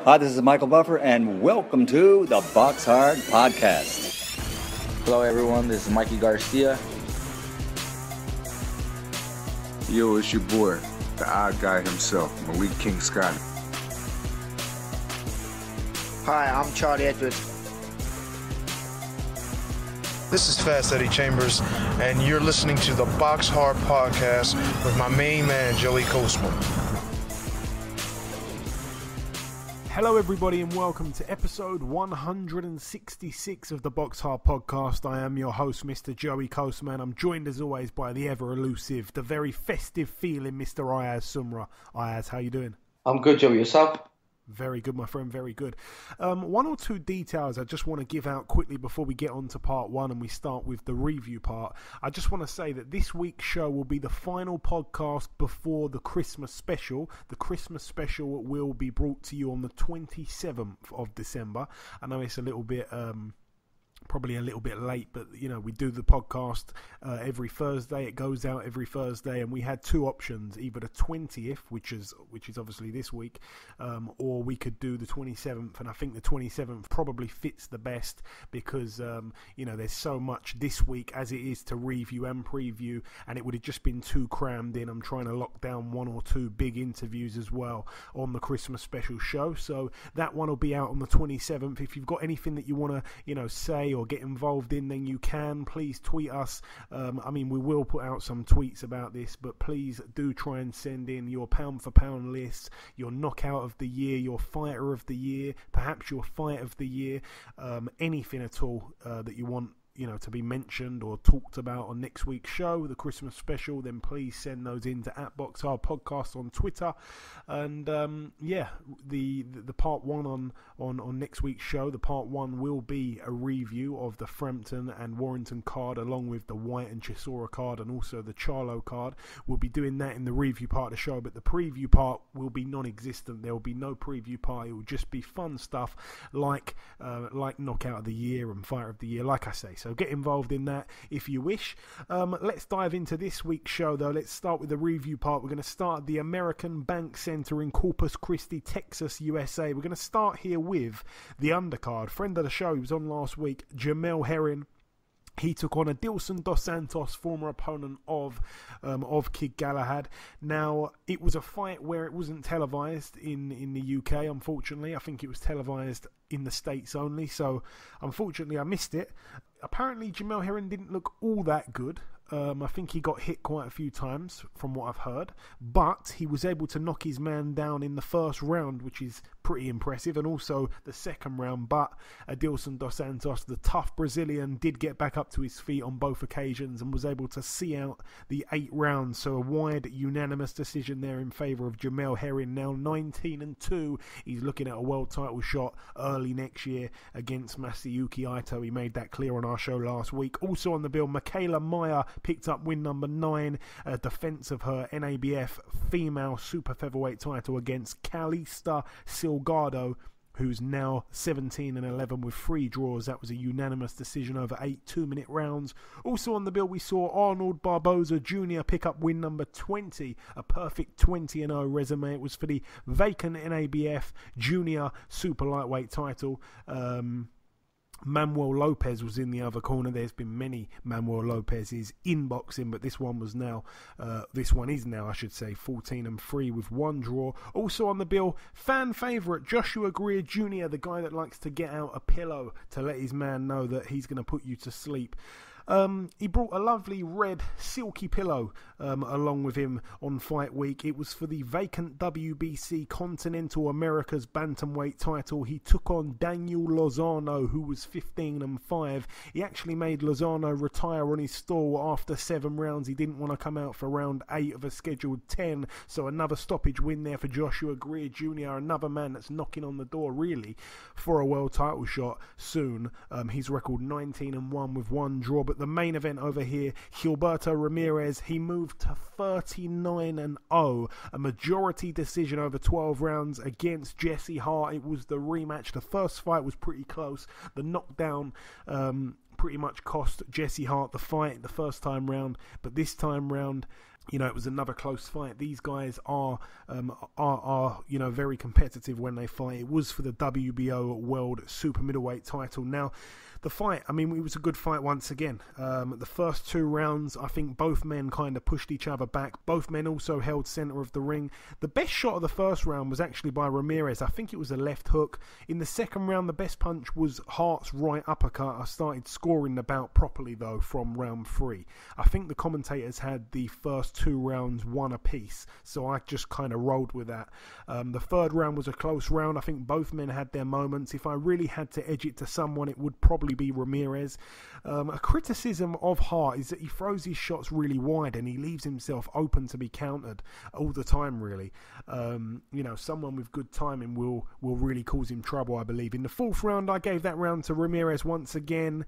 Hi, this is Michael Buffer, and welcome to the BoxHard Podcast. Hello, everyone. This is Mikey Garcia. Yo, it's your boy, the odd guy himself, Malik King Scott. Hi, I'm Charlie Edwards. This is Fast Eddie Chambers, and you're listening to the BoxHard Podcast with my main man, Joey Coastman. Hello everybody and welcome to episode 166 of the BoxHard Podcast. I am your host, Mr. Joey Coastman. I'm joined as always by the ever elusive, the very festive feeling Mr. Ayaz Sumra. Ayaz, how you doing? I'm good, Joey. Yourself? Very good, my friend, very good. One or two details I just want to give out quickly before we get on to part one and we start with the review part. I just want to say that this week's show will be the final podcast before the Christmas special. The Christmas special will be brought to you on the 27th of December. I know it's a little bit... probably a little bit late, but you know, we do the podcast every Thursday. It goes out every Thursday, and we had two options: either the 20th, which is obviously this week, or we could do the 27th. And I think the 27th probably fits the best because you know, there's so much this week as it is to review and preview, and it would have just been too crammed in. I'm trying to lock down one or two big interviews as well on the Christmas special show, so that one will be out on the 27th. If you've got anything that you want to, you know, say or get involved in, then you can. Please tweet us. I mean, we will put out some tweets about this, but please do try and send in your pound for pound lists, your knockout of the year, your fighter of the year, perhaps your fight of the year, anything at all that you want, you know, to be mentioned or talked about on next week's show, the Christmas special. Then please send those in to @BoxHard Podcast on Twitter. And yeah, the part one on next week's show, the part one will be a review of the Frampton and Warrington card, along with the Whyte and Chisora card, and also the Charlo card. We'll be doing that in the review part of the show, but the preview part will be non-existent. There will be no preview part. It will just be fun stuff like knockout of the year and fighter of the year, like I say. So get involved in that if you wish. Let's dive into this week's show, though. Let's start with the review part. We're going to start at the American Bank Center in Corpus Christi, Texas, USA. We're going to start here with the undercard. Friend of the show, he was on last week, Jamel Herring. He took on Adilson Dos Santos, former opponent of Kid Galahad. Now, it was a fight where it wasn't televised in the UK, unfortunately. I think it was televised in the States only, so unfortunately I missed it. Apparently, Jamel Herring didn't look all that good. I think he got hit quite a few times from what I've heard, but he was able to knock his man down in the first round, which is pretty impressive, and also the second round. But Adilson Dos Santos, the tough Brazilian, did get back up to his feet on both occasions and was able to see out the 8 rounds. So a wide unanimous decision there in favour of Jamel Herring. Now 19-2, he's looking at a world title shot early next year against Masayuki Ito. He made that clear on our show last week. Also on the bill, Michaela Meyer picked up win number 9, a defence of her NABF female super featherweight title against Calista Silgado, who's now 17-11 with 3 draws. That was a unanimous decision over 8 2-minute rounds. Also on the bill, we saw Arnold Barboza Jr. pick up win number 20, a perfect 20-0 resume. It was for the vacant NABF junior super lightweight title. Manuel Lopez was in the other corner. There's been many Manuel Lopez's in boxing, but this one is now, I should say, 14-3 with 1 draw. Also on the bill, fan favourite Joshua Greer Jr., the guy that likes to get out a pillow to let his man know that he's going to put you to sleep. He brought a lovely red silky pillow along with him on fight week. It was for the vacant WBC Continental Americas bantamweight title. He took on Daniel Lozano, who was 15-5. He actually made Lozano retire on his stall after 7 rounds. He didn't want to come out for round 8 of a scheduled 10. So another stoppage win there for Joshua Greer Jr., another man that's knocking on the door really for a world title shot soon. His record 19-1 with 1 draw. But the main event over here, Gilberto Ramirez, he moved to 39-0, a majority decision over 12 rounds against Jesse Hart. It was the rematch. The first fight was pretty close. The knockdown pretty much cost Jesse Hart the fight the first time round, but this time round it was another close fight. These guys are very competitive when they fight. It was for the WBO World Super Middleweight title. Now, the fight, it was a good fight once again. The first 2 rounds, I think both men kind of pushed each other back. Both men also held centre of the ring. The best shot of the first round was actually by Ramirez. I think it was a left hook. In the second round, the best punch was Hart's right uppercut. I started scoring the bout properly, though, from round 3. I think the commentators had the first 2 rounds 1 apiece, so I just kind of rolled with that. The third round was a close round. I think both men had their moments. If I really had to edge it to someone, it would probably be Ramirez. A criticism of Hart is that he throws his shots really wide and he leaves himself open to be countered all the time, really. Someone with good timing will really cause him trouble, I believe. In the fourth round, I gave that round to Ramirez once again.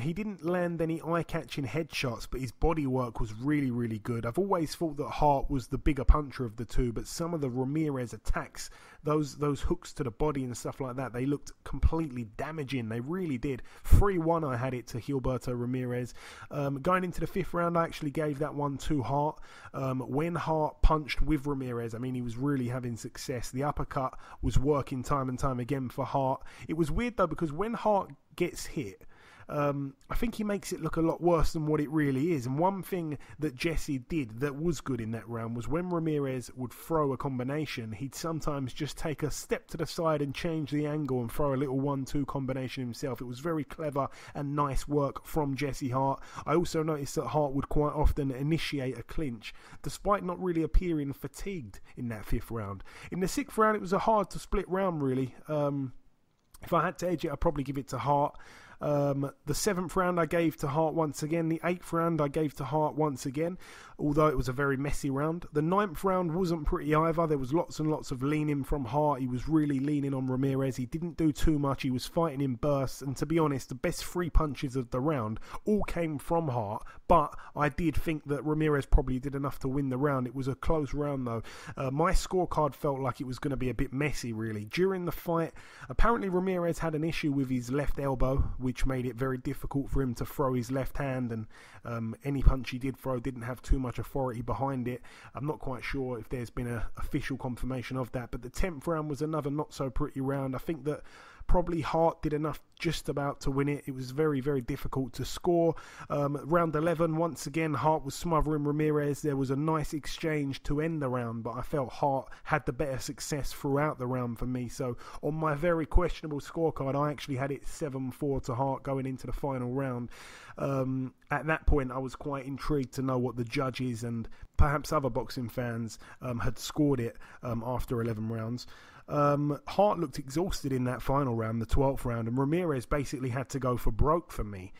He didn't land any eye-catching headshots, but his body work was really, really good. I've always thought that Hart was the bigger puncher of the two, but some of the Ramirez attacks, those hooks to the body and stuff like that, they looked completely damaging. They really did. 3-1 I had it to Gilberto Ramirez. Going into the fifth round, I actually gave that one to Hart. When Hart punched with Ramirez, he was really having success. The uppercut was working time and time again for Hart. It was weird though, because when Hart gets hit, I think he makes it look a lot worse than what it really is. And one thing that Jesse did that was good in that round was when Ramirez would throw a combination, he'd sometimes just take a step to the side and change the angle and throw a little 1-2 combination himself. It was very clever and nice work from Jesse Hart. I also noticed that Hart would quite often initiate a clinch, despite not really appearing fatigued in that fifth round. In the sixth round, it was a hard to split round, really. If I had to edge it, I'd probably give it to Hart. The seventh round I gave to Hart once again. The eighth round I gave to Hart once again, although it was a very messy round. The ninth round wasn't pretty either. There was lots and lots of leaning from Hart. He was really leaning on Ramirez. He didn't do too much. He was fighting in bursts, and to be honest, the best 3 punches of the round all came from Hart, but I did think that Ramirez probably did enough to win the round. It was a close round though. My scorecard felt like it was going to be a bit messy, really. During the fight, apparently Ramirez had an issue with his left elbow, which made it very difficult for him to throw his left hand, and any punch he did throw didn't have too much authority behind it. I'm not quite sure if there's been an official confirmation of that, but the 10th round was another not so pretty round. I think that probably Hart did enough just about to win it. It was very, very difficult to score. Round 11, once again, Hart was smothering Ramirez. There was a nice exchange to end the round, but I felt Hart had the better success throughout the round for me. So on my very questionable scorecard, I actually had it 7-4 to Hart going into the final round. At that point, I was quite intrigued to know what the judges and perhaps other boxing fans had scored it after 11 rounds. Hart looked exhausted in that final round, the 12th round, and Ramirez basically had to go for broke for me.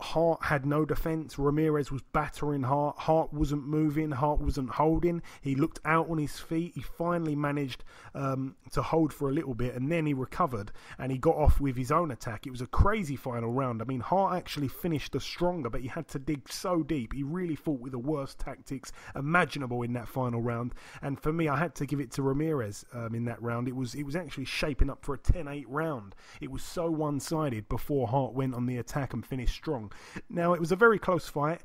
Hart had no defence. Ramirez was battering Hart. Hart wasn't moving. Hart wasn't holding. He looked out on his feet. He finally managed to hold for a little bit, and then he recovered and he got off with his own attack. It was a crazy final round. Hart actually finished the stronger, but he had to dig so deep. He really fought with the worst tactics imaginable in that final round, and for me, I had to give it to Ramirez in that round. It was actually shaping up for a 10-8 round. It was so one-sided before Hart went on the attack and finished strong. Now, it was a very close fight.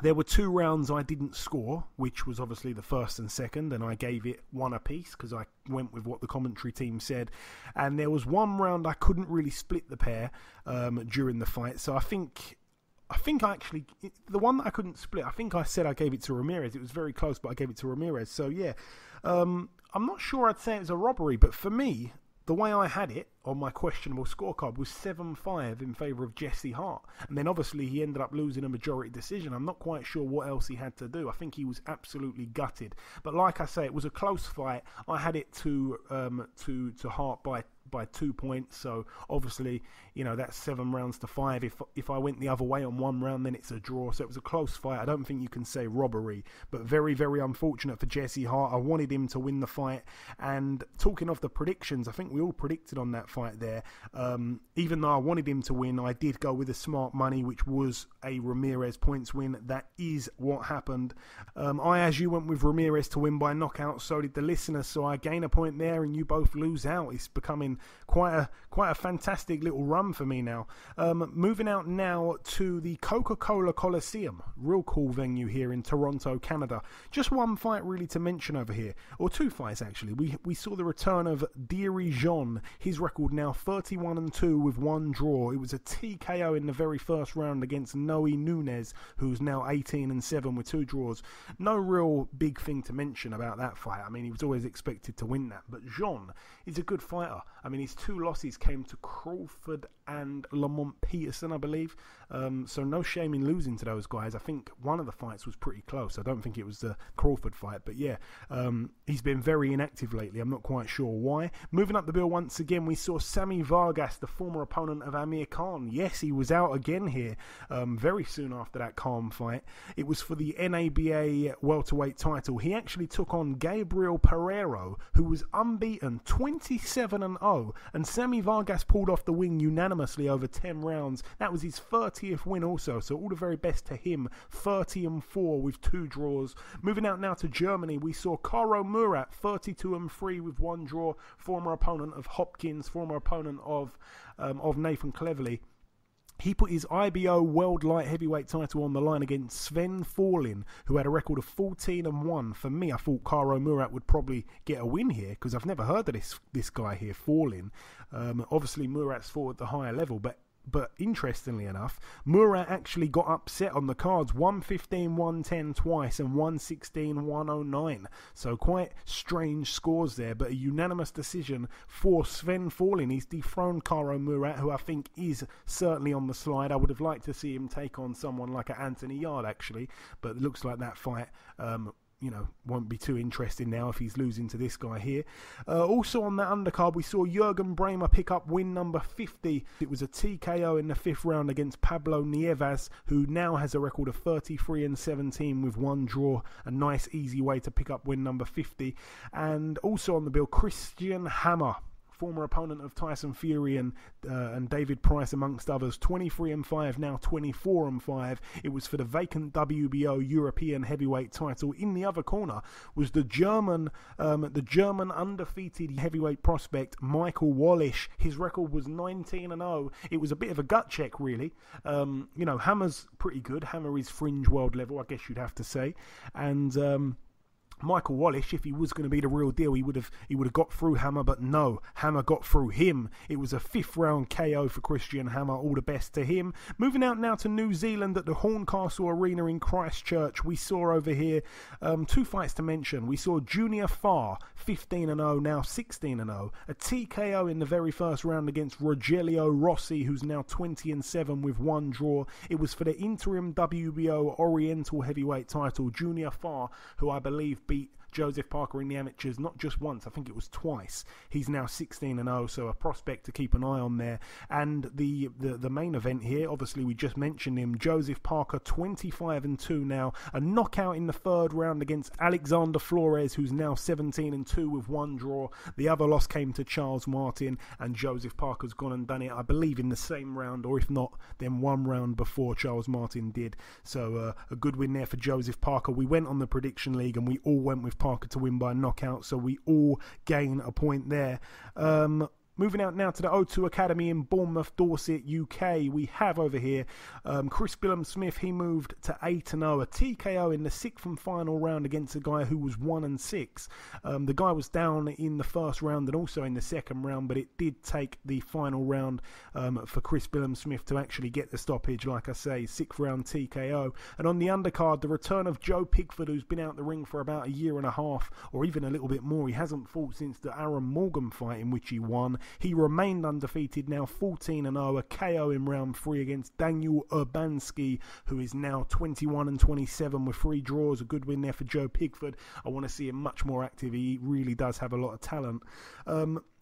There were 2 rounds I didn't score, which was obviously the first and second, and I gave it 1 apiece because I went with what the commentary team said. And there was 1 round I couldn't really split the pair during the fight, so I think I actually, the one that I couldn't split, I think I said I gave it to Ramirez. It was very close, but I gave it to Ramirez. So yeah, I'm not sure I'd say it was a robbery, but for me, the way I had it on my questionable scorecard was 7-5 in favour of Jesse Hart. And then obviously he ended up losing a majority decision. I'm not quite sure what else he had to do. I think he was absolutely gutted. But like I say, it was a close fight. I had it to Hart by 2 points, so obviously, that's 7 rounds to 5. If I went the other way on 1 round, then it's a draw. So it was a close fight. I don't think you can say robbery, but very, very unfortunate for Jesse Hart. I wanted him to win the fight. And talking of the predictions, I think we all predicted on that fight there. Even though I wanted him to win, I did go with the smart money, which was a Ramirez points win. That is what happened. Ayaz, you went with Ramirez to win by knockout, so did the listeners. So I gain a point there and you both lose out. It's becoming been quite a fantastic little run for me now. Moving out now to the Coca-Cola Coliseum, real cool venue here in Toronto, Canada. Just one fight really to mention over here, or two fights actually. We saw the return of Dillian Whyte, his record now 31-2 with one draw. It was a TKO in the very first round against Noe Nunes, who's now 18-7 with two draws. No real big thing to mention about that fight. I mean, he was always expected to win that, but Jean is a good fighter. I mean, his two losses came to Crawford and Lamont Peterson, I believe. So no shame in losing to those guys. I think one of the fights was pretty close. I don't think it was the Crawford fight, but yeah, he's been very inactive lately. I'm not quite sure why. Moving up the bill once again, we saw Sammy Vargas, the former opponent of Amir Khan. Yes, he was out again here very soon after that Khan fight. It was for the NABA welterweight title. He actually took on Gabriel Pereiro, who was unbeaten, 27-0, and Sammy Vargas pulled off the win unanimously over 10 rounds. That was his 30th win also, so all the very best to him. 30-4 with two draws. Moving out now to Germany, we saw Karo Murat, 32-3 with one draw, former opponent of Hopkins, former opponent of Nathan Cleverly. He put his IBO World Light Heavyweight title on the line against Sven Forlin, who had a record of 14-1. For me, I thought Karo Murat would probably get a win here, because I've never heard of this guy here, Forlin. Obviously, Murat's fought at the higher level, but interestingly enough, Murat actually got upset on the cards, 115-110 twice and 116-109. So quite strange scores there, but a unanimous decision for Sven Forlin. He's dethroned Karo Murat, who I think is certainly on the slide. I would have liked to see him take on someone like an Anthony Yard, actually, but it looks like that fight won't be too interesting now if he's losing to this guy here. Also on that undercard, we saw Jürgen Bremer pick up win number 50. It was a TKO in the 5th round against Pablo Nieves, who now has a record of 33-17 with one draw. A nice, easy way to pick up win number 50. And also on the bill, Christian Hammer, former opponent of Tyson Fury and David Price, amongst others, 23-5, now 24-5. It was for the vacant WBO European heavyweight title. In the other corner was the German undefeated heavyweight prospect Michael Wallisch. His record was 19-0. It was a bit of a gut check, really. Hammer's pretty good. Hammer is fringe world level, I guess you'd have to say, and Michael Wallisch, if he was going to be the real deal, he would have got through Hammer, but no, Hammer got through him. It was a 5th round KO for Christian Hammer. All the best to him. Moving out now to New Zealand at the Horncastle Arena in Christchurch, we saw over here two fights to mention. We saw Junior Farr, 15-0, now 16-0. A TKO in the very first round against Rogelio Rossi, who's now 20-7 with one draw. It was for the interim WBO Oriental heavyweight title. Junior Farr, who I believe beat Joseph Parker in the amateurs not just once, I think it was twice. He's now 16-0, so a prospect to keep an eye on there. And the main event here, obviously we just mentioned him, Joseph Parker, 25-2 now. A knockout in the 3rd round against Alexander Flores, who's now 17-2 with one draw. The other loss came to Charles Martin, and Joseph Parker's gone and done it, I believe, in the same round, or if not, then one round before Charles Martin did. So a good win there for Joseph Parker. We went on the prediction league, and we all went with Parker to win by knockout, so we all gain a point there. Moving out now to the O2 Academy in Bournemouth, Dorset, UK. We have over here Chris Billam-Smith. He moved to 8-0, a TKO in the 6th and final round against a guy who was 1-6. The guy was down in the first round and also in the second round, but it did take the final round for Chris Billam-Smith to actually get the stoppage. Like I say, 6th round TKO. And on the undercard, the return of Joe Pigford, who's been out the ring for about a year and a half, or even a little bit more. He hasn't fought since the Aaron Morgan fight, in which he won. He remained undefeated, now 14-0, a KO in round 3 against Daniel Urbanski, who is now 21-27 with 3 draws. A good win there for Joe Pigford. I want to see him much more active. He really does have a lot of talent.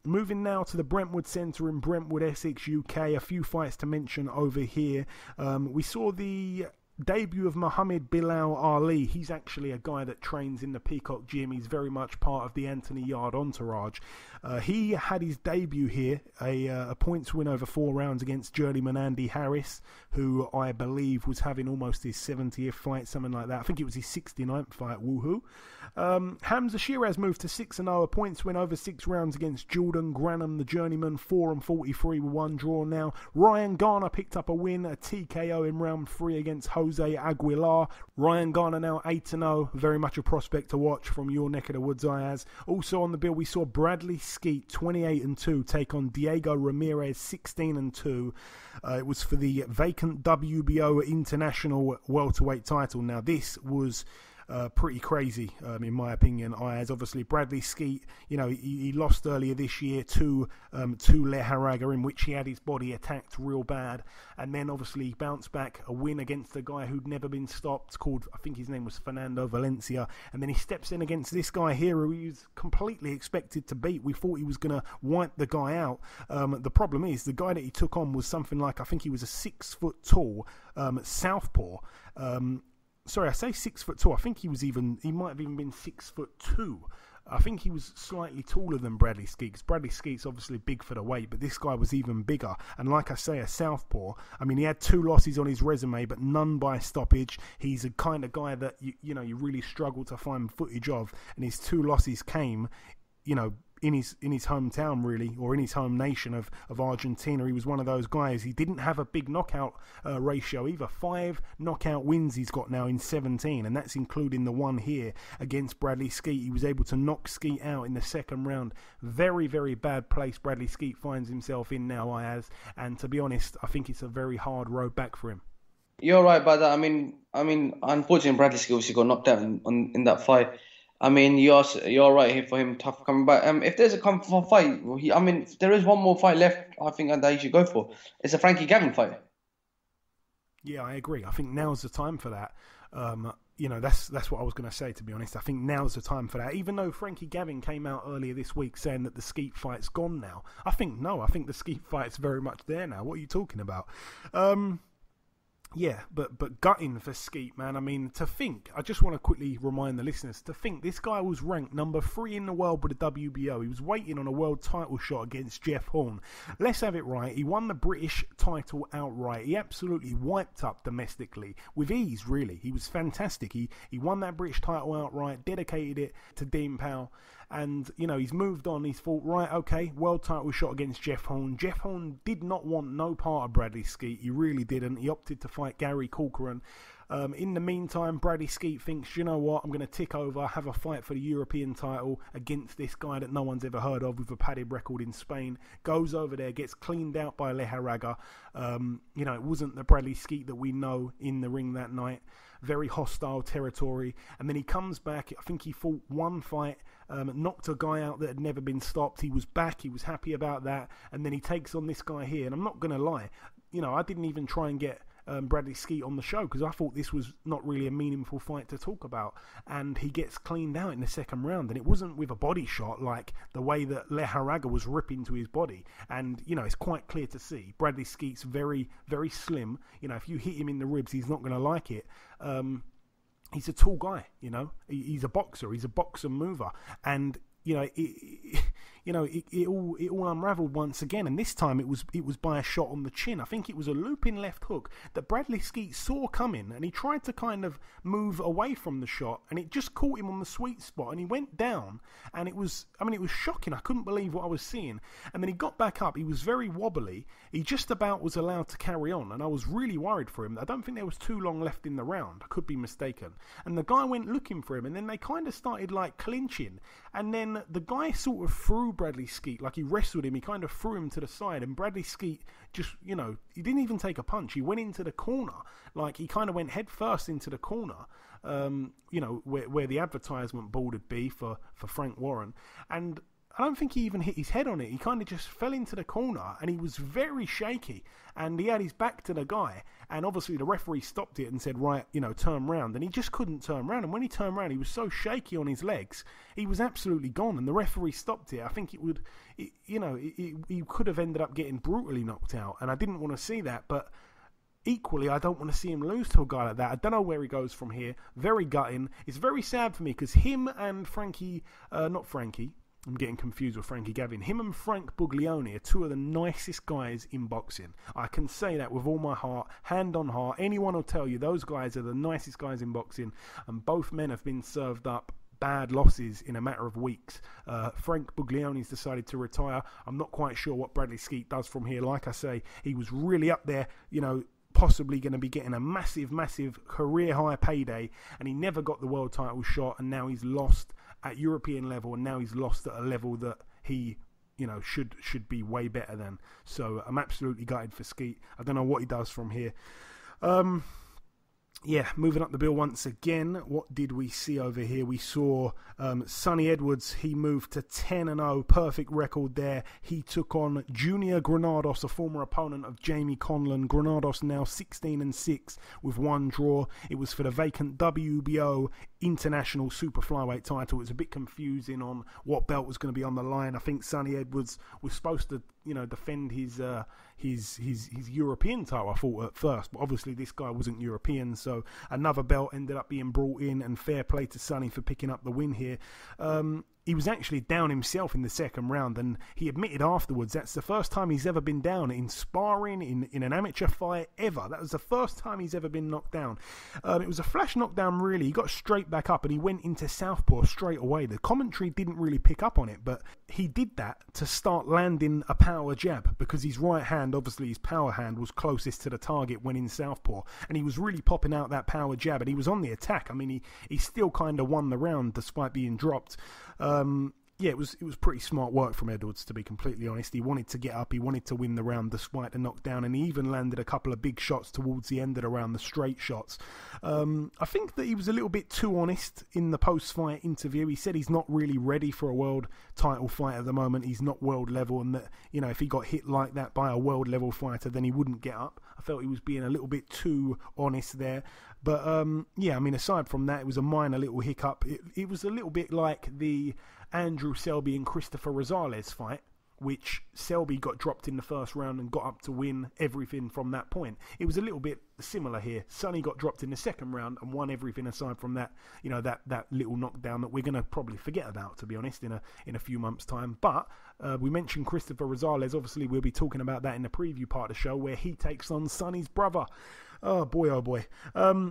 Moving now to the Brentwood Centre in Brentwood, Essex, UK. A few fights to mention over here. We saw the debut of Muhammad Bilal Ali. He's actually a guy that trains in the Peacock Gym. He's very much part of the Anthony Yard entourage. He had his debut here, a points win over 4 rounds against journeyman Andy Harris, who I believe was having almost his 70th fight, something like that. I think it was his 69th fight, woohoo. Hamza Shiraz moved to 6-0, a points win over 6 rounds against Jordan Granham, the journeyman, 4-43 with 1 draw now. Ryan Garner picked up a win, a TKO in round 3 against Jose Aguilar. Ryan Garner now 8-0, very much a prospect to watch from your neck of the woods, Ayaz. Also on the bill, we saw Bradley Skeet 28-2 take on Diego Ramirez 16-2. It was for the vacant WBO International welterweight title. Now this was pretty crazy, in my opinion. Ayaz, obviously, Bradley Skeet, he lost earlier this year to Leharaga, in which he had his body attacked real bad, and then obviously he bounced back, a win against a guy who'd never been stopped, called, I think his name was Fernando Valencia, and then he steps in against this guy here who he was completely expected to beat. We thought he was going to wipe the guy out. The problem is, the guy that he took on was something like, I think he was a 6 foot tall southpaw. Sorry, I say 6 foot tall. I think he might have even been 6'2". I think he was slightly taller than Bradley Skeet, because Bradley Skeet's obviously big for the weight, but this guy was even bigger. And like I say, a southpaw. I mean, he had 2 losses on his resume, but none by stoppage. He's a kind of guy that you really struggle to find footage of, and his 2 losses came, in his hometown, really, or in his home nation of Argentina. He was one of those guys. He didn't have a big knockout ratio either. 5 knockout wins he's got now in 17, and that's including the one here against Bradley Skeet. He was able to knock Skeet out in the second round. Very, very bad place Bradley Skeet finds himself in now, Ayaz, and to be honest, I think it's a very hard road back for him. You're right about that. I mean, unfortunately, Bradley Skeet obviously got knocked out in that fight. I mean, you're right here for him, tough coming back. If there's a comfortable fight, if there is one more fight left, I think that he should go for. It's a Frankie Gavin fight. Yeah, I agree. I think now's the time for that. That's what I was going to say, to be honest. I think now's the time for that. Even though Frankie Gavin came out earlier this week saying that the Skeet fight's gone now. I think the Skeet fight's very much there now. What are you talking about? Yeah, but gutting for Skeet, man. I mean, to think, I just want to quickly remind the listeners, to think this guy was ranked number 3 in the world with the WBO. He was waiting on a world title shot against Jeff Horn. Let's have it right. He won the British title outright. He absolutely wiped up domestically with ease, really. He was fantastic. He won that British title outright, dedicated it to Dean Powell. And, he's moved on. He's thought, right, okay, world title shot against Jeff Horn. Jeff Horn did not want no part of Bradley Skeet. He really didn't. He opted to fight Gary Corcoran. In the meantime, Bradley Skeet thinks, you know what, I'm going to tick over, have a fight for the European title against this guy that no one's ever heard of with a padded record in Spain. Goes over there, gets cleaned out by Leharaga. It wasn't the Bradley Skeet that we know in the ring that night. Very hostile territory. And then he comes back. I think he fought one fight, knocked a guy out that had never been stopped. He was back. He was happy about that. And then he takes on this guy here. And I'm not going to lie. I didn't even try and get Bradley Skeet on the show because I thought this was not really a meaningful fight to talk about, and he gets cleaned out in the second round, and it wasn't with a body shot like the way that Leharaga was ripping to his body. And it's quite clear to see Bradley Skeet's very, very slim. If you hit him in the ribs, he's not going to like it. He's a tall guy, he's a boxer, he's a boxer mover, and it all unravelled once again, and this time it was by a shot on the chin. I think it was a looping left hook that Bradley Skeet saw coming, and he tried to kind of move away from the shot, and it just caught him on the sweet spot, and he went down, and it was shocking. I couldn't believe what I was seeing. And then he got back up. He was very wobbly. He just about was allowed to carry on, and I was really worried for him. I don't think there was too long left in the round. I could be mistaken. And the guy went looking for him, and then they kind of started like clinching, and then the guy sort of threw Bradley Skeet, like he wrestled him. He kind of threw him to the side, and Bradley Skeet just, he didn't even take a punch. He went into the corner, like he kind of went head first into the corner, where the advertisement board would be for Frank Warren. And I don't think he even hit his head on it. He kind of just fell into the corner, and he was very shaky, and he had his back to the guy, and obviously the referee stopped it and said, right, turn round, and he just couldn't turn round. And when he turned round, he was so shaky on his legs, he was absolutely gone, and the referee stopped it. I think he could have ended up getting brutally knocked out, and I didn't want to see that, but equally, I don't want to see him lose to a guy like that. I don't know where he goes from here. Very gutting. It's very sad for me because him and I'm getting confused with Frankie Gavin. Him and Frank Buglioni are two of the nicest guys in boxing. I can say that with all my heart, hand on heart. Anyone will tell you those guys are the nicest guys in boxing, and both men have been served up bad losses in a matter of weeks. Frank Buglioni's decided to retire. I'm not quite sure what Bradley Skeet does from here. Like I say, he was really up there, possibly going to be getting a massive career high payday, and he never got the world title shot, and now he's lost at European level, and now he's lost at a level that he should be way better than. So I'm absolutely gutted for Skeet. I don't know what he does from here. Moving up the bill once again, what did we see over here? We saw Sonny Edwards. He moved to 10-0, perfect record there. He took on Junior Granados, a former opponent of Jamie Conlon. Granados now 16-6 with one draw. It was for the vacant WBO International Super Flyweight title. It was a bit confusing on what belt was going to be on the line. I think Sonny Edwards was supposed to, defend his European title, I thought at first, but obviously this guy wasn't European, so another belt ended up being brought in, and fair play to Sonny for picking up the win here. He was actually down himself in the second round, and he admitted afterwards that's the first time he's ever been down in sparring, in an amateur fight ever. That was the first time he's ever been knocked down. It was a flash knockdown, really. He got straight back up and he went into southpaw straight away. The commentary didn't really pick up on it, but he did that to start landing a power jab, because his right hand, obviously his power hand, was closest to the target when in southpaw, and he was really popping out that power jab, and he was on the attack. I mean, he still kind of won the round despite being dropped. It was pretty smart work from Edwards, to be completely honest. He wanted to get up, he wanted to win the round despite the knockdown, and he even landed a couple of big shots towards the end of the round, the straight shots. I think that he was a little bit too honest in the post-fight interview. He said he's not really ready for a world title fight at the moment. He's not world level, and that, if he got hit like that by a world level fighter, then he wouldn't get up. I felt he was being a little bit too honest there. But aside from that, it was a minor little hiccup. It was a little bit like the Andrew Selby and Christopher Rosales fight, which Selby got dropped in the first round and got up to win everything from that point. It was a little bit similar here. Sonny got dropped in the second round and won everything aside from that, that little knockdown that we're going to probably forget about, to be honest, in a few months' time. But we mentioned Christopher Rosales. Obviously, we'll be talking about that in the preview part of the show, where he takes on Sonny's brother. Oh boy.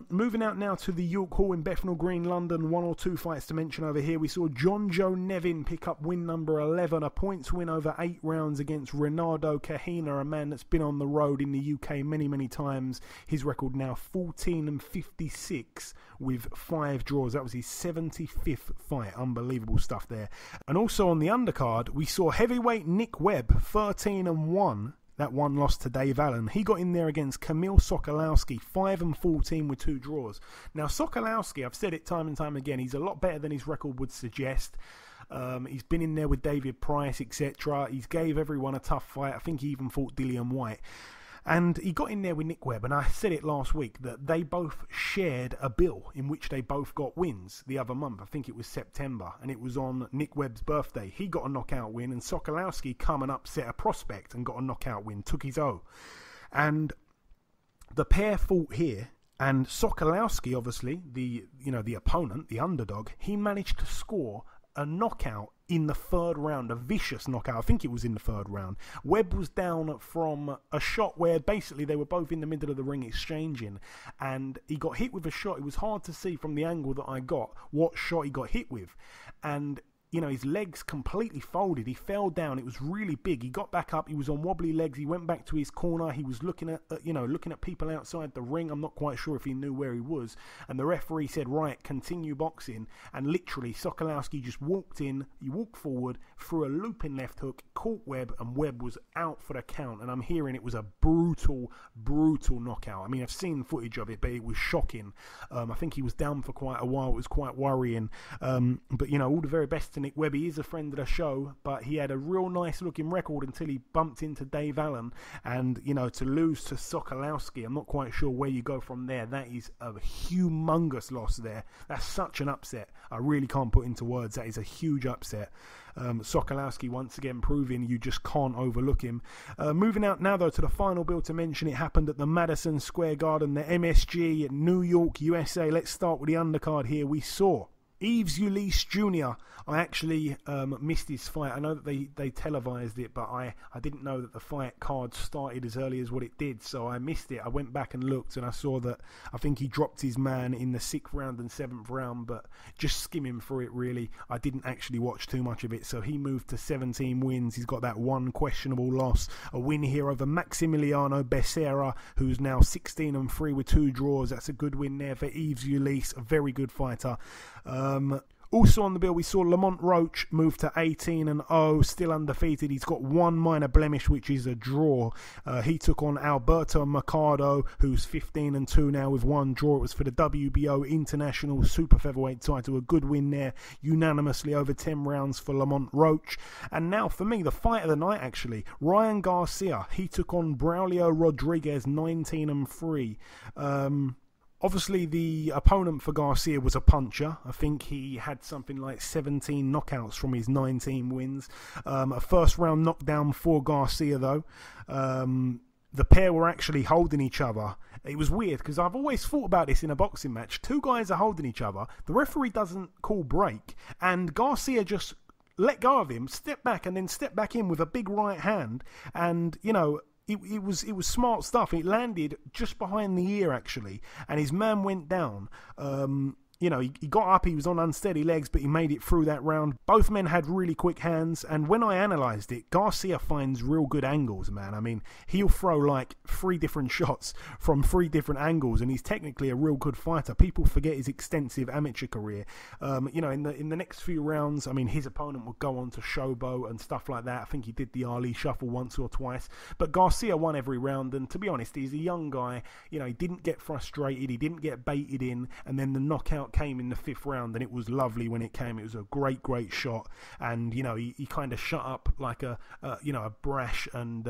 Moving out now to the York Hall in Bethnal Green, London. One or two fights to mention over here. We saw John Joe Nevin pick up win number 11, a points win over 8 rounds against Renato Kahina, a man that's been on the road in the UK many times. His record now 14-56 with 5 draws. That was his 75th fight. Unbelievable stuff there. And also on the undercard, we saw heavyweight Nick Webb, 13-1. That one loss to Dave Allen. He got in there against Kamil Sokolowski, 5-14 with 2 draws. Now, Sokolowski, I've said it time and time again, he's a lot better than his record would suggest. He's been in there with David Price, etc. He's gave everyone a tough fight. I think he even fought Dillian Whyte. And he got in there with Nick Webb, and I said it last week that they both shared a bill in which they both got wins the other month. I think it was September, and it was on Nick Webb's birthday. He got a knockout win, and Sokolowski come and upset a prospect and got a knockout win, took his O. And the pair fought here, and Sokolowski, obviously, the opponent, the underdog, he managed to score a knockout in the third round, a vicious knockout. I think it was in the third round. Webb was down from a shot where basically they were both in the middle of the ring exchanging, and he got hit with a shot. It was hard to see from the angle that I got what shot he got hit with, and his legs completely folded. He fell down. It was really big. He got back up. He was on wobbly legs. He went back to his corner. He was looking at people outside the ring. I'm not quite sure if he knew where he was. And the referee said, right, continue boxing. And literally, Sokolowski just walked in. He walked forward, threw a looping left hook, caught Webb, and Webb was out for the count. And I'm hearing it was a brutal knockout. I mean, I've seen footage of it, but it was shocking. I think he was down for quite a while. It was quite worrying. But all the very best to Nick Webber. He is a friend of the show, but he had a real nice looking record until he bumped into Dave Allen. And, you know, to lose to Sokolowski, I'm not quite sure where you go from there. That is a humongous loss there. That's such an upset. I really can't put into words. That is a huge upset. Sokolowski once again proving you just can't overlook him. Moving out now though to the final bill to mention, it happened at the Madison Square Garden, the MSG, New York, USA. Let's start with the undercard here. We saw Yves Ulysse Jr. I actually missed his fight. I know that they televised it, but I didn't know that the fight card started as early as what it did, so I missed it. I went back and looked, and I saw that I think he dropped his man in the 6th round and 7th round, but just skimming through it really, I didn't actually watch too much of it. So he moved to 17 wins. He's got that one questionable loss, a win here over Maximiliano Becerra, who's now 16-3 with 2 draws. That's a good win there for Yves Ulysse, a very good fighter. Also on the bill, we saw Lamont Roach move to 18-0, still undefeated. He's got one minor blemish, which is a draw. He took on Alberto Mercado, who's 15-2 now with 1 draw. It was for the WBO International Super Featherweight title. A good win there, unanimously over 10 rounds for Lamont Roach. And now for me, the fight of the night actually, Ryan Garcia. He took on Braulio Rodriguez, 19-3. Obviously, the opponent for Garcia was a puncher. I think he had something like 17 knockouts from his 19 wins. A first-round knockdown for Garcia, though. The pair were actually holding each other. It was weird, because I've always thought about this in a boxing match. 2 guys are holding each other. The referee doesn't call break, and Garcia just let go of him, step back, and then step back in with a big right hand. And, you know, it was smart stuff. It landed just behind the ear, actually, and his man went down. You know, he got up, he was on unsteady legs, but he made it through that round. Both men had really quick hands, and when I analysed it, Garcia finds real good angles, man. I mean, he'll throw like 3 different shots from 3 different angles, and he's technically a real good fighter. People forget his extensive amateur career. You know, in the next few rounds, I mean, his opponent would go on to showboat and stuff like that. I think he did the Ali shuffle once or twice, but Garcia won every round, and to be honest, he's a young guy. You know, he didn't get frustrated, he didn't get baited in, and then the knockout came in the 5th round, and it was lovely when it came. It was a great shot, and you know, he kind of shut up like a brash and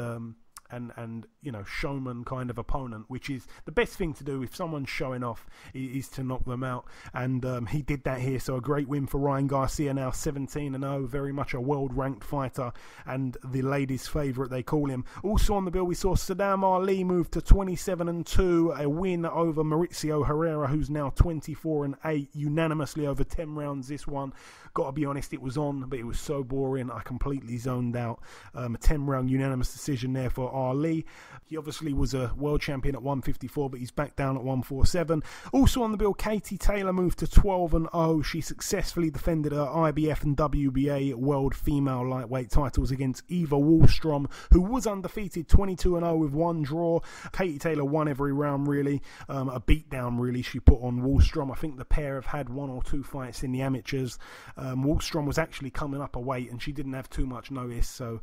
you know, showman kind of opponent, which is the best thing to do if someone's showing off, is to knock them out. And he did that here, so a great win for Ryan Garcia, now 17-0, very much a world-ranked fighter and the ladies' favourite, they call him. Also on the bill, we saw Saddam Ali move to 27-2, a win over Mauricio Herrera, who's now 24-8, unanimously over 10 rounds this one. Got to be honest, it was on, but it was so boring, I completely zoned out. A 10-round unanimous decision there for Ali. He obviously was a world champion at 154, but he's back down at 147. Also on the bill, Katie Taylor moved to 12-0. She successfully defended her IBF and WBA world female lightweight titles against Eva Wallstrom, who was undefeated, 22-0 with 1 draw. Katie Taylor won every round, really. A beatdown, really, she put on Wallstrom. I think the pair have had 1 or 2 fights in the amateurs. Wallstrom was actually coming up a weight, and she didn't have too much notice, so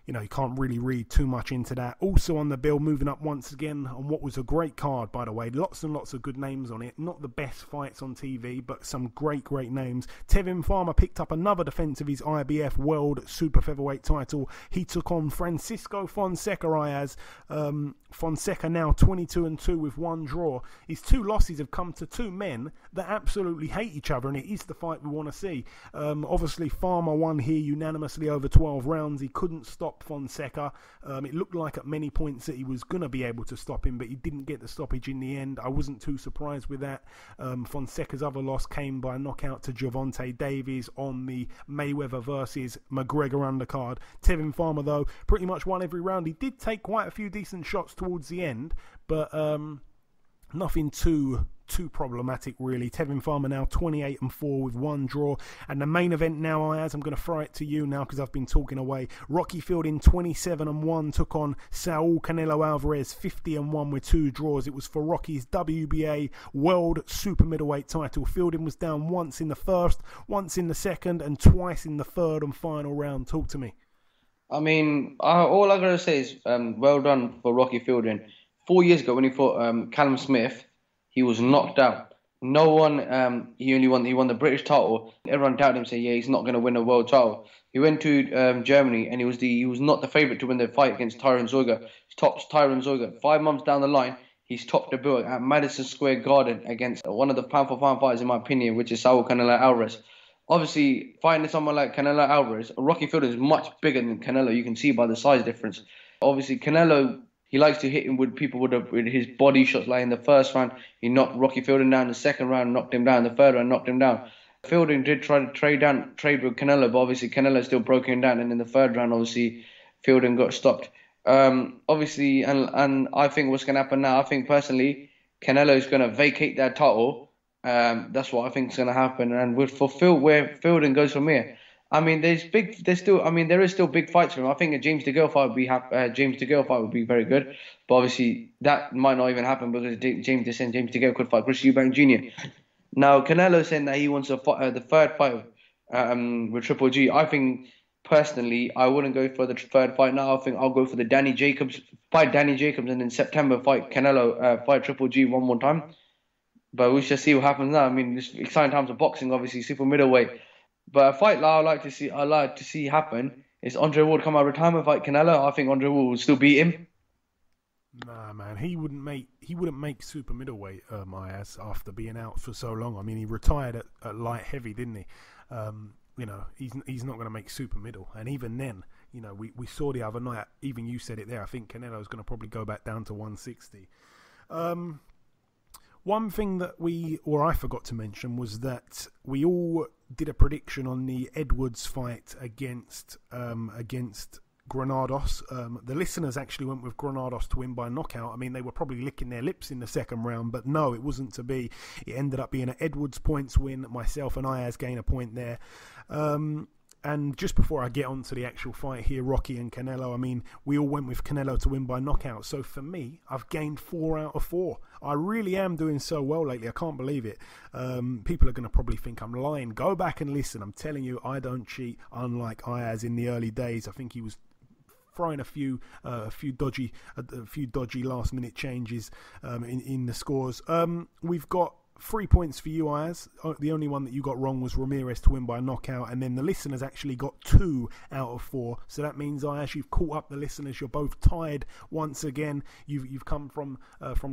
you know, you can't really read too much into that. Also on the bill, moving up once again on what was a great card, by the way. Lots and lots of good names on it. Not the best fights on TV, but some great names. Tevin Farmer picked up another defence of his IBF World Super Featherweight title. He took on Francisco Fonseca Ayaz. Fonseca now 22-2 with 1 draw. His 2 losses have come to 2 men that absolutely hate each other, and it is the fight we want to see. Obviously, Farmer won here unanimously over 12 rounds. He couldn't stop Fonseca. It looked like at many points that he was going to be able to stop him, but he didn't get the stoppage in the end. I wasn't too surprised with that. Fonseca's other loss came by a knockout to Gervonta Davies on the Mayweather versus McGregor undercard. Tevin Farmer, though, pretty much won every round. He did take quite a few decent shots towards the end, but nothing too problematic, really. Tevin Farmer now 28-4 with 1 draw. And the main event now, Ayaz, I'm going to throw it to you now because I've been talking away. Rocky Fielding 27-1 took on Saul Canelo Alvarez 50-1 with 2 draws. It was for Rocky's WBA World Super Middleweight title. Fielding was down once in the first, once in the second, and twice in the third and final round. Talk to me. I mean, all I gotta say is well done for Rocky Fielding. 4 years ago when he fought Callum Smith, he was knocked out. No one. He won the British title. Everyone doubted him, saying, "Yeah, he's not going to win a world title." He went to Germany, and he was not the favorite to win the fight against Tyron Zorga. He tops Tyron Zorga 5 months down the line. He's topped the bill at Madison Square Garden against one of the pound for pound fighters, in my opinion, which is Saul Canelo Alvarez. Obviously, fighting someone like Canelo Alvarez, Rocky Fielding is much bigger than Canelo. You can see by the size difference. Obviously, Canelo, he likes to hit him with his body shots. Like in the first round, he knocked Rocky Fielding down. The second round, knocked him down. The third round, knocked him down. Fielding did try to trade with Canelo, but obviously Canelo still broke him down. And in the third round, obviously, Fielding got stopped. Obviously, and I think what's going to happen now, I think personally, Canelo is going to vacate that title. That's what I think is going to happen, and we'll fulfill where Fielding goes from here. I mean, there is still big fights for him. I think a James DeGale fight would be very good, but obviously that might not even happen because James DeGale could fight Chris Eubank Jr. Now, Canelo saying that he wants the third fight with Triple G. I think personally, I wouldn't go for the third fight now. I think I'll go for the Danny Jacobs, and in September fight Canelo, fight Triple G one more time. But we shall see what happens now. I mean, it's exciting times of boxing, obviously, super middleweight. But a fight that I like to see happen is Andre Ward come out of retirement, fight Canelo. I think Andre Ward would still beat him. Nah, man, he wouldn't make super middleweight, Ayaz, after being out for so long. I mean, he retired at light heavy, didn't he? He's not going to make super middle, and even then, we saw the other night. Even you said it there. I think Canelo's going to probably go back down to 160. One thing that I forgot to mention was that we all did a prediction on the Edwards fight against Granados. The listeners actually went with Granados to win by knockout. I mean, they were probably licking their lips in the second round, but no, it wasn't to be. It ended up being an Edwards points win. Myself and Ayaz gain a point there. And just before I get on to the actual fight here, Rocky and Canelo, I mean, we all went with Canelo to win by knockout. So for me, I've gained 4 out of 4. I really am doing so well lately. I can't believe it. People are going to probably think I'm lying. Go back and listen. I'm telling you, I don't cheat, unlike Ayaz in the early days. I think he was throwing a few dodgy last minute changes in the scores. We've got 3 points for you, Ayaz. The only one that you got wrong was Ramirez to win by knockout, and then the listeners actually got 2 out of 4. So that means, Ayaz, you've caught up the listeners. You're both tied once again. You've come from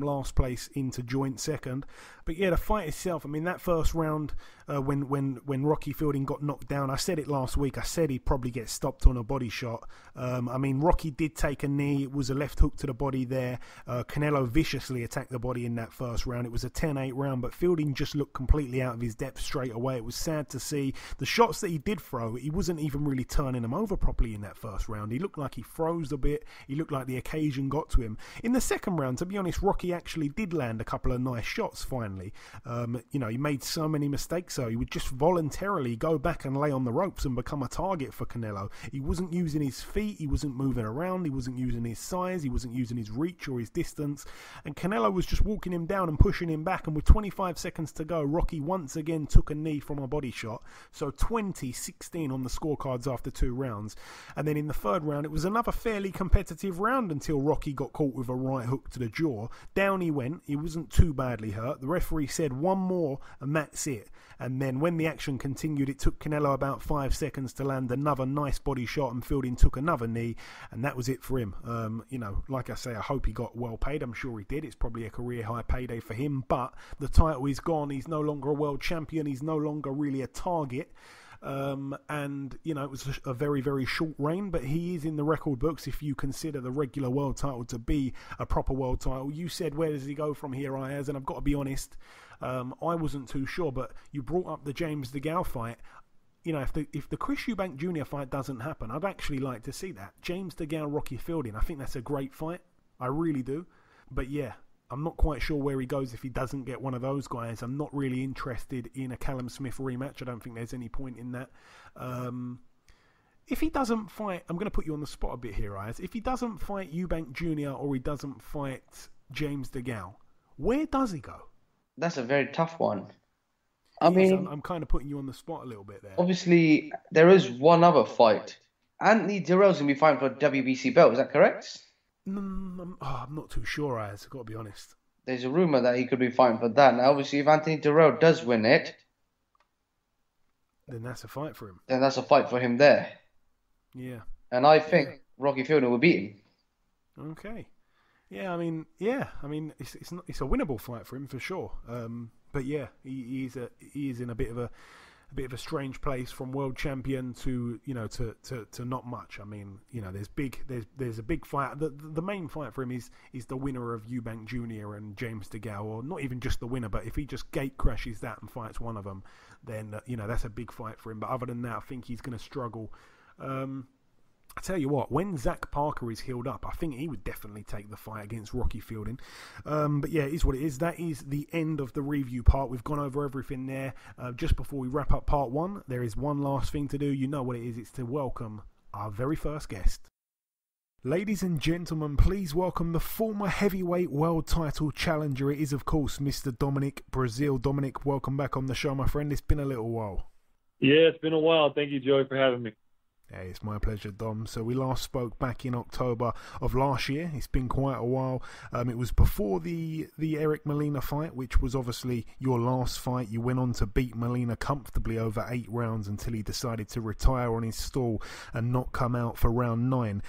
last place into joint second. But yeah, the fight itself. I mean, that first round, when Rocky Fielding got knocked down, I said it last week. I said he'd probably get stopped on a body shot. I mean, Rocky did take a knee. It was a left hook to the body there. Canelo viciously attacked the body in that first round. It was a 10-8 round, but Fielding just looked completely out of his depth straight away. It was sad to see. The shots that he did throw, he wasn't even really turning them over properly in that first round. He looked like he froze a bit. He looked like the occasion got to him. In the second round, to be honest, Rocky actually did land a couple of nice shots finally. He made so many mistakes, so he would just voluntarily go back and lay on the ropes and become a target for Canelo. He wasn't using his feet. He wasn't moving around. He wasn't using his size. He wasn't using his reach or his distance. And Canelo was just walking him down and pushing him back. And with 25 seconds to go, Rocky once again took a knee from a body shot. So 20-16 on the scorecards after 2 rounds. And then in the third round, it was another fairly competitive round until Rocky got caught with a right hook to the jaw. Down he went. He wasn't too badly hurt. The referee said 1 more and that's it. And then when the action continued, it took Canelo about 5 seconds to land another nice body shot, and Fielding took another knee, and that was it for him. Like I say, I hope he got well paid. I'm sure he did. It's probably a career high payday for him, but the title is gone. He's no longer a world champion. He's no longer really a target. It was a very, very short reign, but he is in the record books if you consider the regular world title to be a proper world title. You said, where does he go from here, Ayaz? And I've got to be honest, I wasn't too sure, but you brought up the James DeGale fight. If the Chris Eubank Jr. fight doesn't happen, I'd actually like to see that. James DeGale, Rocky Fielding, I think that's a great fight. I really do. But yeah, I'm not quite sure where he goes if he doesn't get one of those guys. I'm not really interested in a Callum Smith rematch. I don't think there's any point in that. If he doesn't fight, I'm going to put you on the spot a bit here, Ayaz. If he doesn't fight Eubank Jr. or he doesn't fight James DeGale, where does he go? That's a very tough one. I'm kind of putting you on the spot a little bit there. Obviously, there is one other fight. Anthony Dirrell's going to be fighting for a WBC belt. Is that correct? I'm not too sure, Ayaz. I've got to be honest. there's a rumor that he could be fighting for that. Now, obviously, if Anthony Terrell does win it, then that's a fight for him. Then that's a fight for him there. Yeah. And I think Rocky Fielding will beat him. Okay. Yeah, I mean, it's a winnable fight for him for sure. But yeah, he is in a bit of a strange place from world champion to to not much. I mean, there's a big fight. The main fight for him is the winner of Eubank Jr. and James DeGale, or not even just the winner, but if he just gate crashes that and fights one of them, then that's a big fight for him. But other than that, I think he's going to struggle. I tell you what, when Zach Parker is healed up, I think he would definitely take the fight against Rocky Fielding. But yeah, it is what it is. That is the end of the review part. We've gone over everything there. Just before we wrap up part one, there is one last thing to do. You know what it is. It's to welcome our very first guest. Ladies and gentlemen, please welcome the former heavyweight world title challenger. It is, of course, Mr. Dominic Breazeale. Dominic, welcome back on the show, my friend. It's been a little while. Yeah, it's been a while. Thank you, Joey, for having me. Hey, it's my pleasure, Dom. So we last spoke back in October of last year. It's been quite a while. It was before the Eric Molina fight, which was obviously your last fight. You went on to beat Molina comfortably over 8 rounds until he decided to retire on his stall and not come out for round 9.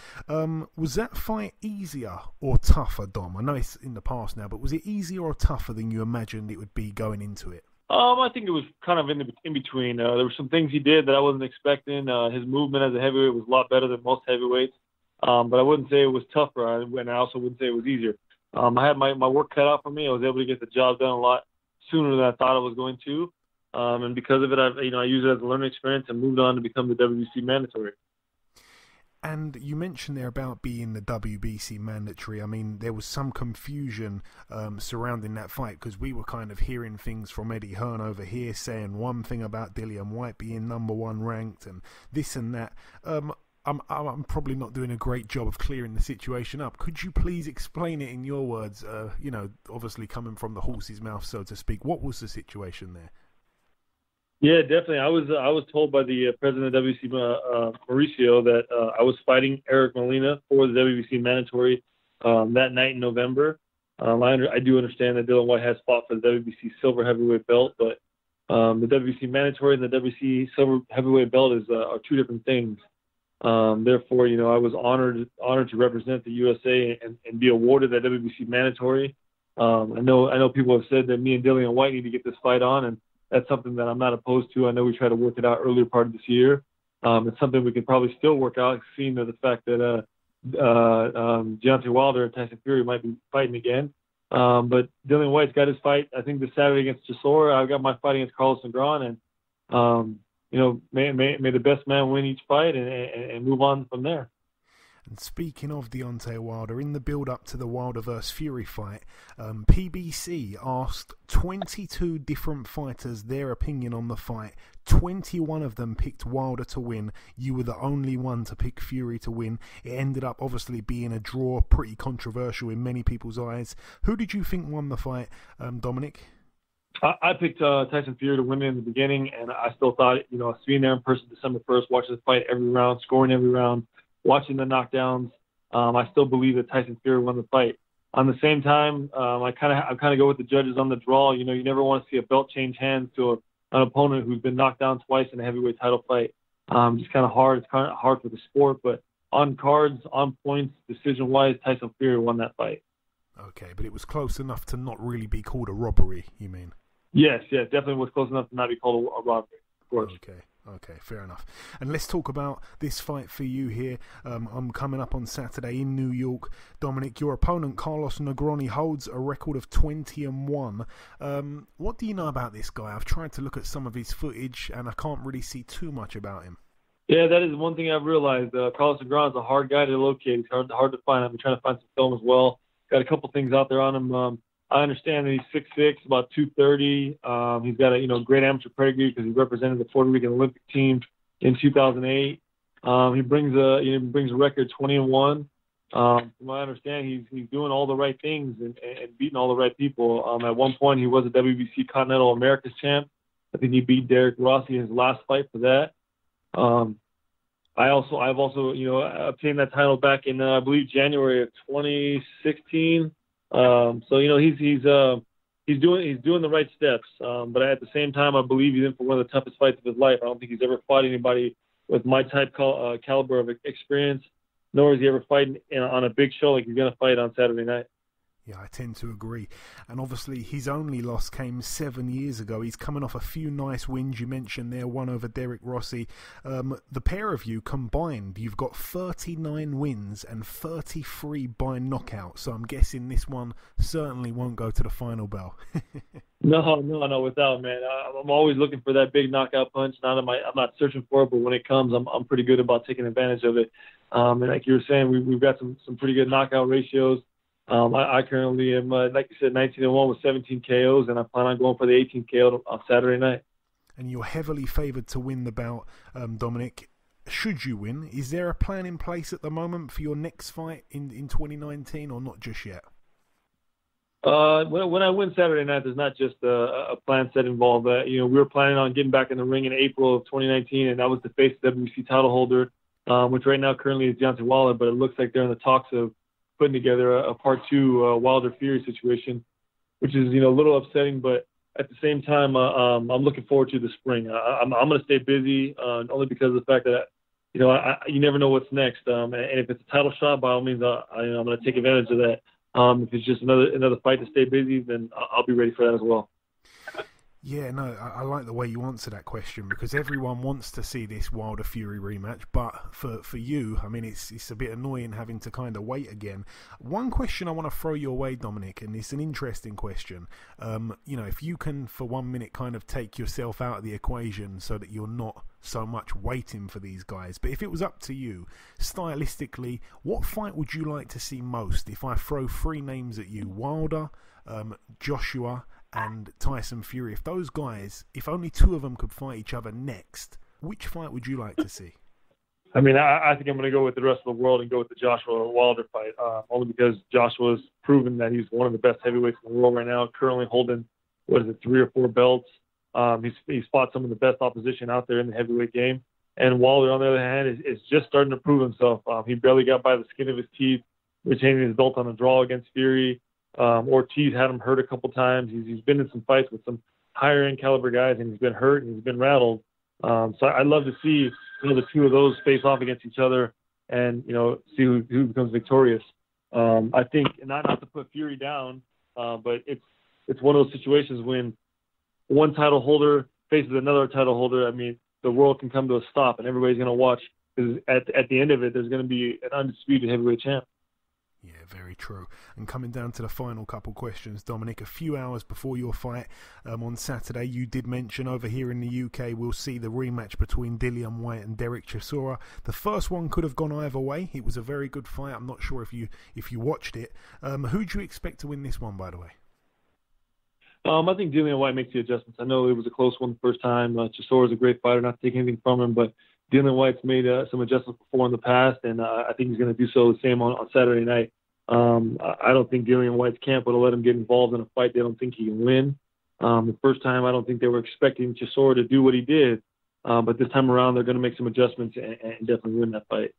Was that fight easier or tougher, Dom? I know it's in the past now, but was it easier or tougher than you imagined it would be going into it? I think it was kind of in between. There were some things he did that I wasn't expecting. His movement as a heavyweight was a lot better than most heavyweights. But I wouldn't say it was tougher, and I also wouldn't say it was easier. I had my work cut out for me. I was able to get the job done a lot sooner than I thought I was going to. And because of it, I used it as a learning experience and moved on to become the WBC mandatory. And you mentioned there about being the WBC mandatory. I mean, there was some confusion surrounding that fight because we were kind of hearing things from Eddie Hearn over here saying one thing about Dillian Whyte being number 1 ranked and this and that. I'm probably not doing a great job of clearing the situation up. Could you please explain it in your words? Obviously coming from the horse's mouth, so to speak. What was the situation there? Yeah, definitely. I was told by the president of WBC, Mauricio, that I was fighting Eric Molina for the WBC mandatory that night in November. I do understand that Dillian Whyte has fought for the WBC silver heavyweight belt, but the WBC mandatory and the WBC silver heavyweight belt are 2 different things. Therefore, I was honored to represent the USA and be awarded that WBC mandatory. I know people have said that me and Dillian Whyte need to get this fight on, and that's something that I'm not opposed to. I know we tried to work it out earlier part of this year. It's something we could probably still work out, seeing the fact that Deontay Wilder and Tyson Fury might be fighting again. But Dillian Whyte's got his fight, I think, this Saturday against Chisora. I've got my fight against Carlos Negron, and may the best man win each fight and move on from there. And speaking of Deontay Wilder, in the build-up to the Wilder vs. Fury fight, PBC asked 22 different fighters their opinion on the fight. 21 of them picked Wilder to win. You were the only one to pick Fury to win. It ended up obviously being a draw, pretty controversial in many people's eyes. Who did you think won the fight, Dominic? I picked Tyson Fury to win in the beginning, and I still thought, being there in person December 1st, watching the fight every round, scoring every round, watching the knockdowns, I still believe that Tyson Fury won the fight. On the same time, I kind of go with the judges on the draw. You never want to see a belt change hands to an opponent who's been knocked down twice in a heavyweight title fight. Just kind of hard. It's kind of hard for the sport, but on cards, on points, decision-wise, Tyson Fury won that fight. Okay, but it was close enough to not really be called a robbery, you mean? Yes, definitely was close enough to not be called a robbery, of course. Okay, fair enough. And let's talk about this fight for you here. I'm coming up on Saturday in New York. Dominic, your opponent, Carlos Negron, holds a record of 20-1. What do you know about this guy? I've tried to look at some of his footage, and I can't really see too much about him. Yeah, that is one thing I've realized. Carlos Negron is a hard guy to locate. He's hard to find. I've been trying to find some film as well. Got a couple things out there on him. I understand that he's 6'6", about 230. He's got a great amateur pedigree because he represented the Puerto Rican Olympic team in 2008. He brings a record 20-1. From what I understand, he's doing all the right things and beating all the right people. At one point, he was a WBC Continental Americas champ. I think he beat Derek Rossi in his last fight for that. I've also obtained that title back in I believe January of 2016. So he's doing the right steps. But at the same time, I believe he's in for one of the toughest fights of his life. I don't think he's ever fought anybody with my type caliber of experience, nor is he ever fighting on a big show like he's going to fight on Saturday night. Yeah, I tend to agree. And obviously, his only loss came 7 years ago. He's coming off a few nice wins. You mentioned there, one over Derek Rossi. The pair of you combined, you've got 39 wins and 33 by knockout. So I'm guessing this one certainly won't go to the final bell. No, without, man. I'm always looking for that big knockout punch. I'm not searching for it, but when it comes, I'm pretty good about taking advantage of it. And like you were saying, we've got some pretty good knockout ratios. I currently am, like you said, 19-1 with 17 KOs, and I plan on going for the 18 KO on Saturday night. And you're heavily favoured to win the bout, Dominic. Should you win, is there a plan in place at the moment for your next fight in 2019, or not just yet? When I win Saturday night, there's not just a plan set involved. We were planning on getting back in the ring in April of 2019, and that was to face the WBC title holder, which right now currently is Deontay Wilder, but it looks like they're in the talks of putting together a part 2 Wilder Fury situation, which is a little upsetting, but at the same time I'm looking forward to the spring. I'm going to stay busy only because of the fact that you never know what's next, and if it's a title shot, by all means I'm going to take advantage of that. If it's just another fight to stay busy, then I'll be ready for that as well. Yeah, no, I like the way you answer that question, because everyone wants to see this Wilder Fury rematch, but for you, I mean, it's a bit annoying having to kind of wait again. One question I want to throw your way, Dominic, and it's an interesting question. If you can for 1 minute kind of take yourself out of the equation so that you're not so much waiting for these guys, but if it was up to you, stylistically, what fight would you like to see most? If I throw 3 names at you, Wilder, Joshua, and Tyson Fury, if those guys, if only 2 of them could fight each other next, which fight would you like to see? I mean, I think I'm going to go with the rest of the world and go with the Joshua Wilder fight, only because Joshua's proven that he's one of the best heavyweights in the world right now, currently holding, 3 or 4 belts. He's fought some of the best opposition out there in the heavyweight game. And Wilder, on the other hand, is just starting to prove himself. He barely got by the skin of his teeth, retaining his belt on a draw against Fury. Ortiz had him hurt a couple times. He's been in some fights with some higher end caliber guys, and he's been hurt and he's been rattled. So I'd love to see the 2 of those face off against each other and see who becomes victorious. I think not to put Fury down, but it's one of those situations when one title holder faces another title holder. I mean, the world can come to a stop, and everybody's going to watch, because at the end of it, there's going to be an undisputed heavyweight champ. Yeah, very true. And coming down to the final couple questions, Dominic, a few hours before your fight on Saturday, you did mention over here in the UK we'll see the rematch between Dillian Whyte and Derek Chisora. The first one could have gone either way. It was a very good fight. I'm not sure if you watched it. Who do you expect to win this one, by the way? I think Dillian Whyte makes the adjustments. I know it was a close one the first time. Chisora's a great fighter, not to take anything from him, but Dillian Whyte's made some adjustments before in the past, and I think he's going to do so the same on Saturday night. I don't think Dillian Whyte's camp would have let him get involved in a fight they don't think he can win. The first time, I don't think they were expecting Chisora to do what he did, but this time around, they're going to make some adjustments and definitely win that fight.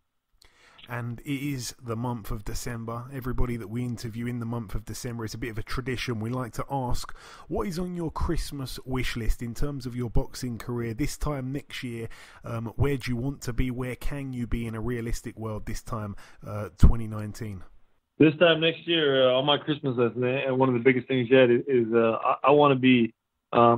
And it is the month of December. Everybody that we interview in the month of December, it's a bit of a tradition. We like to ask, what is on your Christmas wish list in terms of your boxing career this time next year? Where do you want to be? Where can you be in a realistic world this time, 2019? This time next year, on my Christmas list, and one of the biggest things yet is I want to be,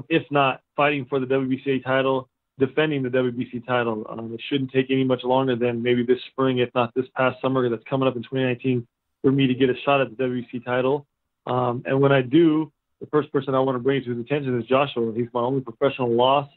if not fighting for the WBC title, defending the WBC title. It shouldn't take any much longer than maybe this spring, if not this past summer that's coming up in 2019, for me to get a shot at the WBC title. And when I do, the first person I want to bring to his attention is Joshua. He's my only professional loss.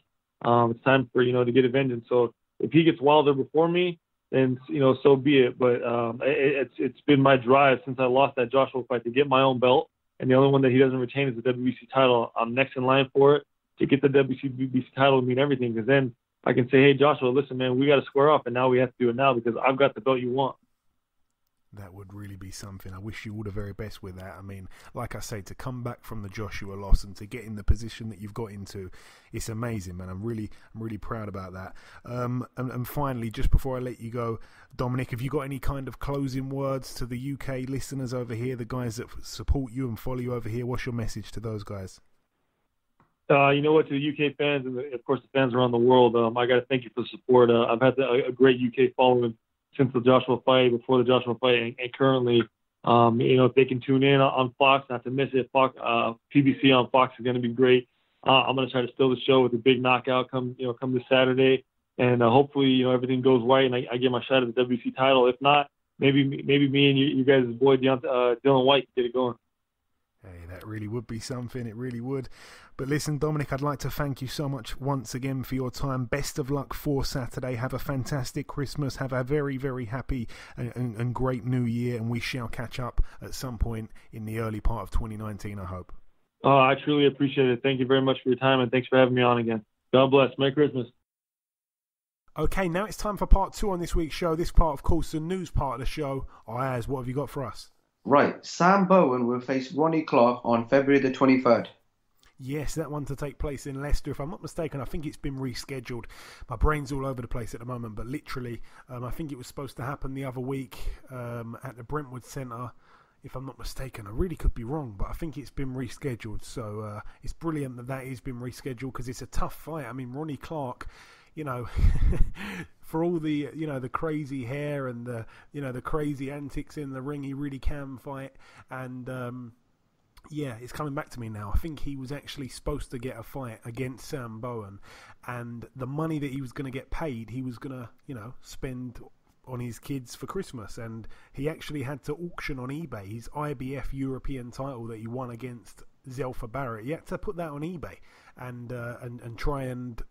It's time for, to get a vengeance. So if he gets Wilder before me, then, so be it. But it's been my drive since I lost that Joshua fight to get my own belt. And the only one that he doesn't retain is the WBC title. I'm next in line for it. To get the WBC title would mean everything, because then I can say, hey, Joshua, listen, man, we got to square off, and now we have to do it now because I've got the belt you want. That would really be something. I wish you all the very best with that. I mean, like I say, to come back from the Joshua loss and to get in the position that you've got into, it's amazing, man. I'm really proud about that. And finally, just before I let you go, Dominic, have you got any kind of closing words to the UK listeners over here, the guys that support you and follow you over here? What's your message to those guys? You know what, to the UK fans and, of course, the fans around the world, I got to thank you for the support. I've had a great UK following since the Joshua fight, before the Joshua fight, and currently, if they can tune in on Fox, not to miss it, Fox, PBC on Fox is going to be great. I'm going to try to steal the show with a big knockout come this Saturday, and hopefully, everything goes right and I get my shot at the WC title. If not, maybe me and you guys' boy Dillian Whyte get it going. Hey, that really would be something. It really would. But listen, Dominic, I'd like to thank you so much once again for your time. Best of luck for Saturday. Have a fantastic Christmas. Have a very, very happy and great New Year. And we shall catch up at some point in the early part of 2019, I hope. Oh, I truly appreciate it. Thank you very much for your time, and thanks for having me on again. God bless. Merry Christmas. Okay, now it's time for part 2 on this week's show. This part, of course, the news part of the show. Ayaz, what have you got for us? Right, Sam Bowen will face Ronnie Clark on February the 23rd. Yes, that one to take place in Leicester. If I'm not mistaken, I think it's been rescheduled. My brain's all over the place at the moment, but literally, I think it was supposed to happen the other week at the Brentwood Centre. If I'm not mistaken, I really could be wrong, but I think it's been rescheduled. So it's brilliant that has been rescheduled because it's a tough fight. I mean, Ronnie Clark, for all the the crazy hair and the crazy antics in the ring, he really can fight. And it's coming back to me now. I think he was actually supposed to get a fight against Sam Bowen, and the money that he was going to get paid, he was going to spend on his kids for Christmas, and he actually had to auction on eBay his IBF European title that he won against Zelfa Barrett. He had to put that on eBay and try and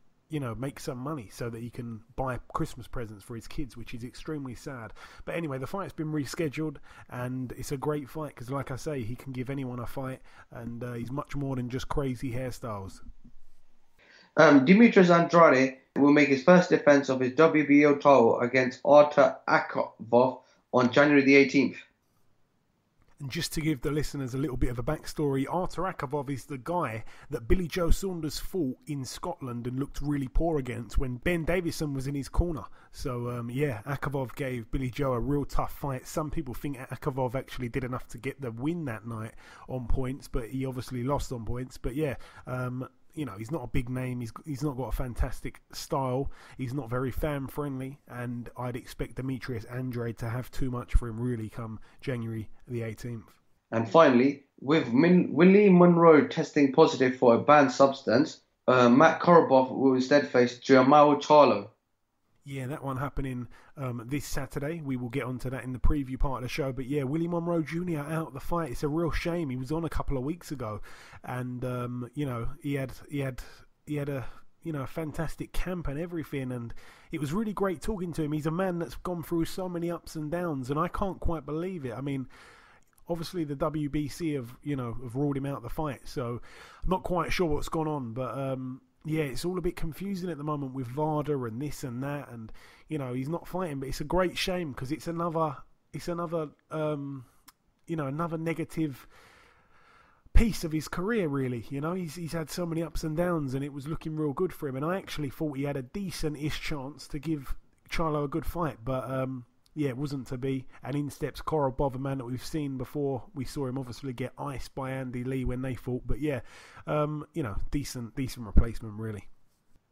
make some money so that he can buy Christmas presents for his kids, which is extremely sad. But anyway, the fight's been rescheduled, and it's a great fight because, like I say, he can give anyone a fight, and he's much more than just crazy hairstyles. Demetrius Andrade will make his first defense of his WBO title against Artur Akavov on January the 18th. And just to give the listeners a little bit of a backstory, Artur Akavov is the guy that Billy Joe Saunders fought in Scotland and looked really poor against when Ben Davison was in his corner. So, Akavov gave Billy Joe a real tough fight. Some people think Akavov actually did enough to get the win that night on points, but he obviously lost on points. But he's not a big name. He's not got a fantastic style. He's not very fan friendly, and I'd expect Demetrius Andrade to have too much for him really come January the 18th. And finally, with Willie Monroe testing positive for a banned substance, Matt Korobov will instead face Jamal Charlo. Yeah, that one happening this Saturday. We will get onto that in the preview part of the show. But yeah, Willie Monroe Jr. out of the fight. It's a real shame. He was on a couple of weeks ago, and he had a fantastic camp and everything, and it was really great talking to him. He's a man that's gone through so many ups and downs, and I can't quite believe it. I mean, obviously the WBC have ruled him out of the fight, so I'm not quite sure what's gone on, but. Yeah, it's all a bit confusing at the moment with VADA and this and that, and he's not fighting. But it's a great shame because it's another negative piece of his career. Really, he's had so many ups and downs, and it was looking real good for him. And I actually thought he had a decent-ish chance to give Charlo a good fight, but it wasn't to be. And in steps Korobov, a man that we've seen before. We saw him obviously get iced by Andy Lee when they fought. But decent replacement, really.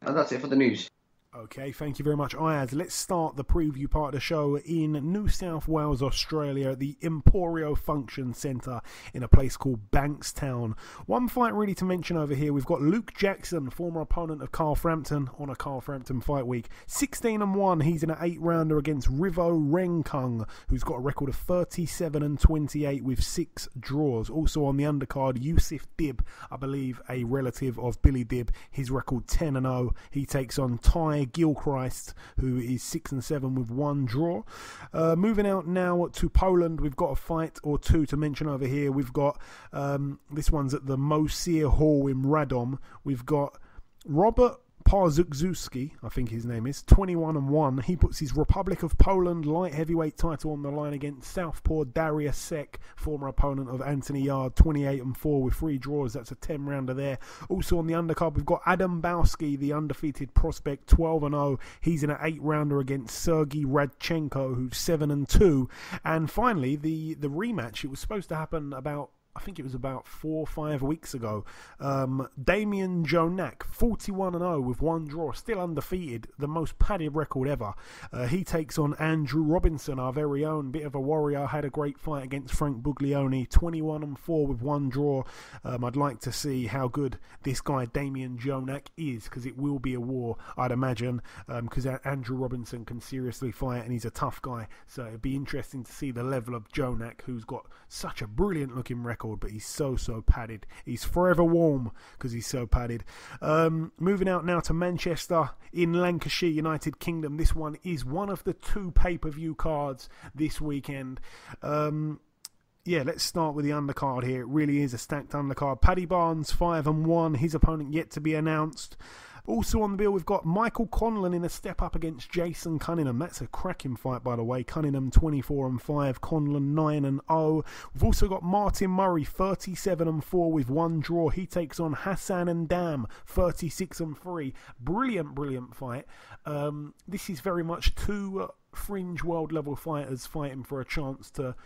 And that's it for the news. Okay, thank you very much, Ayaz. Let's start the preview part of the show in New South Wales, Australia, at the Emporio Function Centre in a place called Bankstown. One fight really to mention over here. We've got Luke Jackson, former opponent of Carl Frampton, on a Carl Frampton fight week. 16-1. He's in an 8-rounder against Rivo Renkung, who's got a record of 37-28 with 6 draws. Also on the undercard, Yusuf Dib, I believe a relative of Billy Dib. His record 10-0. He takes on Ty Gilchrist, who is 6-7 with 1 draw. Moving out now to Poland, we've got a fight or two to mention over here. We've got this one's at the Mosir Hall in Radom. We've got Robert Parzukzuski, I think his name is, 21-1. He puts his Republic of Poland light heavyweight title on the line against Southpaw Darius Sek, former opponent of Anthony Yard, 28-4 with 3 draws. That's a 10-rounder there. Also on the undercard, we've got Adam Bowski, the undefeated prospect, 12-0. He's in an 8-rounder against Sergey Radchenko, who's 7-2. And finally, the rematch. It was supposed to happen I think it was about 4 or 5 weeks ago. Damian Jonak, 41-0 with 1 draw, still undefeated, the most padded record ever. He takes on Andrew Robinson, our very own, bit of a warrior, had a great fight against Frank Buglioni, 21-4 with 1 draw. I'd like to see how good this guy Damian Jonak is, because it will be a war, I'd imagine, because Andrew Robinson can seriously fight and he's a tough guy. So it'd be interesting to see the level of Jonak, who's got such a brilliant looking record, but he's so padded. He's forever warm because he's so padded. Moving out now to Manchester in Lancashire, United Kingdom. This one is one of the 2 pay-per-view cards this weekend. Let's start with the undercard here. It really is a stacked undercard. Paddy Barnes, 5-1. His opponent yet to be announced. Also on the bill, we've got Michael Conlan in a step up against Jason Cunningham. That's a cracking fight, by the way. Cunningham 24-5, Conlan 9-0. We've also got Martin Murray 37-4 with 1 draw. He takes on Hassan N'Dam 36-3. Brilliant fight. This is very much 2 fringe world level fighters fighting for a chance to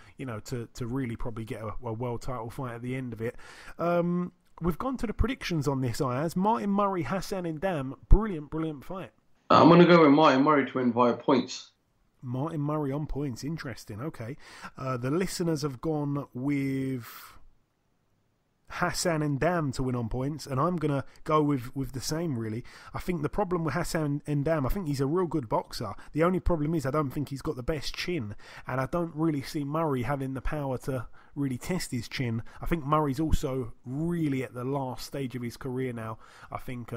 really probably get a world title fight at the end of it. We've gone to the predictions on this, Ayaz. Martin Murray, Hassan N'Dam, brilliant fight. I'm going to go with Martin Murray to win via points. Martin Murray on points, interesting, okay. The listeners have gone with Hassan N'Dam to win on points, and I'm going to go with the same, really. I think the problem with Hassan N'Dam, I think he's a real good boxer. The only problem is I don't think he's got the best chin, and I don't really see Murray having the power to really test his chin. I think Murray's also really at the last stage of his career now. I think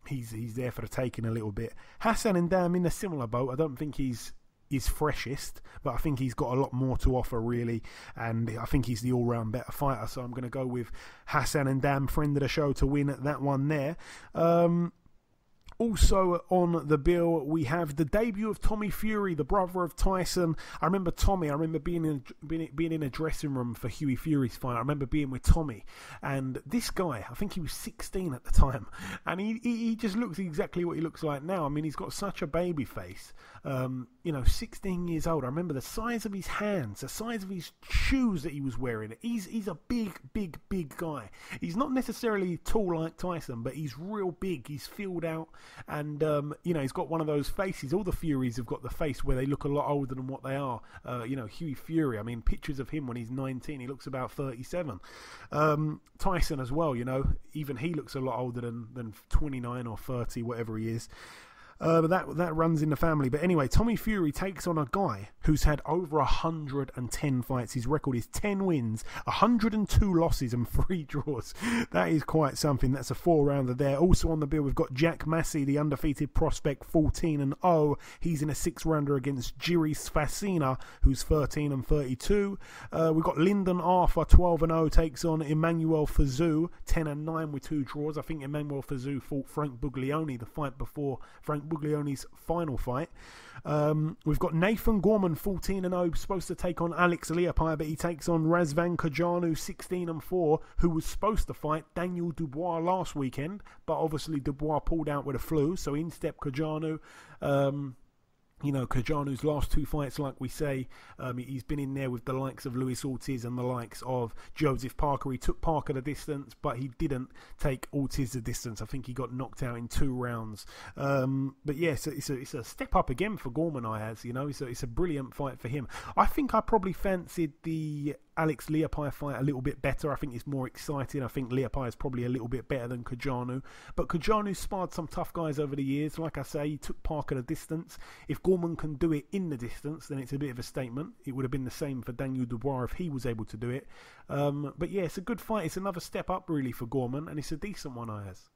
he's there for the taking a little bit. Hassan N'Dam in a similar boat. I don't think he's freshest, but I think he's got a lot more to offer, really, and I think he's the all-round better fighter, so I'm going to go with Hassan N'Dam, friend of the show, to win that one there. Also on the bill, we have the debut of Tommy Fury, the brother of Tyson. I remember Tommy. I remember being in a dressing room for Hughie Fury's fight. I remember being with Tommy, and this guy, I think he was 16 at the time, and he just looks exactly what he looks like now. I mean, he's got such a baby face. 16 years old. I remember the size of his hands, the size of his shoes that he was wearing. He's a big guy. He's not necessarily tall like Tyson, but he's real big. He's filled out. And, he's got one of those faces. All the Furies have got the face where they look a lot older than what they are. Hughie Fury, I mean, pictures of him when he's 19, he looks about 37. Tyson as well, even he looks a lot older than 29 or 30, whatever he is. That runs in the family. But anyway, Tommy Fury takes on a guy who's had over 110 fights. His record is 10 wins, 102 losses and 3 draws. That is quite something. That's a 4-rounder there. Also on the bill, we've got Jack Massey, the undefeated prospect, 14-0. He's in a 6-rounder against Jiri Svacina, who's 13-32. We've got Lyndon Arthur, 12-0, takes on Emmanuel Fazou, 10-9 with 2 draws. I think Emmanuel Fazou fought Frank Buglioni the fight before Frank Buglioni's final fight. We've got Nathan Gorman, 14-0, supposed to take on Alex Leapai, but he takes on Razvan Kajanu, 16-4, who was supposed to fight Daniel Dubois last weekend, but obviously Dubois pulled out with a flu, so in stepped Kajanu. Kajanu's last 2 fights, like we say, he's been in there with the likes of Luis Ortiz and the likes of Joseph Parker. He took Parker the distance, but he didn't take Ortiz the distance. I think he got knocked out in 2 rounds. But yeah, so it's a step up again for Gorman, Ayaz. It's a brilliant fight for him. I think I probably fancied the Alex Leapai fight a little bit better. I think it's more exciting. I think Leapai is probably a little bit better than Kajanu. But Kajanu sparred some tough guys over the years. Like I say, he took Parker the distance. If Gorman can do it in the distance, then it's a bit of a statement. It would have been the same for Daniel Dubois if he was able to do it. But yeah, it's a good fight. It's another step up really for Gorman, and it's a decent one, Ayaz.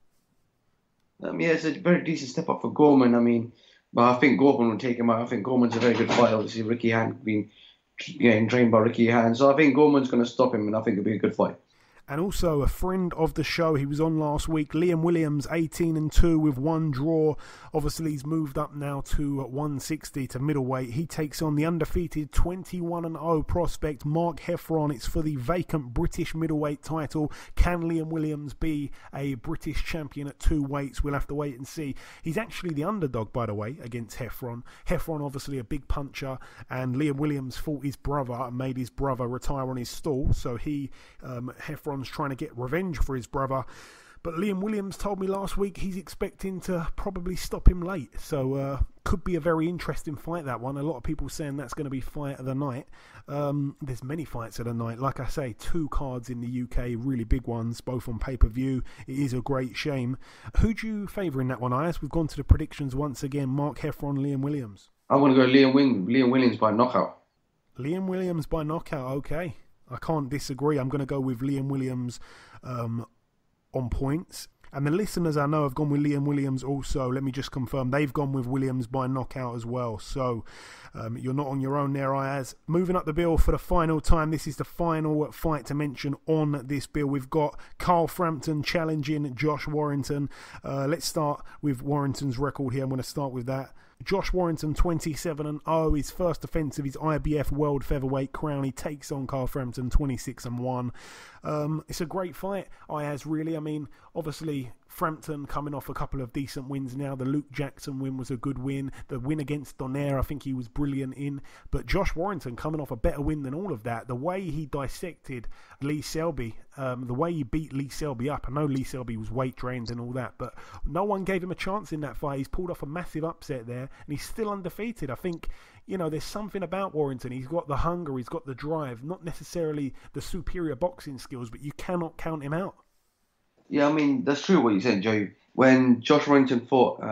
It's a very decent step up for Gorman. But I think Gorman will take him out. I think Gorman's a very good fighter. Obviously, Ricky Hand being getting trained by Ricky Hand. So I think Gorman's going to stop him, and I think it'll be a good fight. And also a friend of the show, he was on last week, Liam Williams, 18-2 with 1 draw. Obviously, he's moved up now to 160 to middleweight. He takes on the undefeated 21-0 prospect Mark Heffron. It's for the vacant British middleweight title. Can Liam Williams be a British champion at 2 weights? We'll have to wait and see. He's actually the underdog, by the way, against Heffron. Heffron, obviously a big puncher, and Liam Williams fought his brother and made his brother retire on his stall. So Heffron's trying to get revenge for his brother. But Liam Williams told me last week he's expecting to probably stop him late. So could be a very interesting fight, that one. A lot of people saying that's going to be fight of the night. There's many fights of the night. Like I say, 2 cards in the UK, really big ones, both on pay-per-view. It is a great shame. Who do you favour in that one, Ayaz? We've gone to the predictions once again. Mark Heffron, Liam Williams. I'm going to go Liam Williams by knockout. Liam Williams by knockout, okay. I can't disagree. I'm going to go with Liam Williams on points. And the listeners I know have gone with Liam Williams also. Let me just confirm. They've gone with Williams by knockout as well. So you're not on your own there, Ayaz. Moving up the bill for the final time. This is the final fight to mention on this bill. We've got Carl Frampton challenging Josh Warrington. Let's start with Warrington's record here. I'm going to start with that. Josh Warrington, 27-0, his first defence of his IBF World Featherweight crown. He takes on Carl Frampton, 26-1. It's a great fight, Ayaz, really. I mean, obviously, Frampton coming off a couple of decent wins now. The Luke Jackson win was a good win. The win against Donaire, I think he was brilliant in. But Josh Warrington coming off a better win than all of that. The way he dissected Lee Selby, the way he beat Lee Selby up. I know Lee Selby was weight trained and all that, but no one gave him a chance in that fight. He's pulled off a massive upset there, and he's still undefeated. I think, there's something about Warrington. He's got the hunger, he's got the drive, not necessarily the superior boxing skills, but you cannot count him out. Yeah, I mean, that's true what you said, Joe. When Josh Warrington fought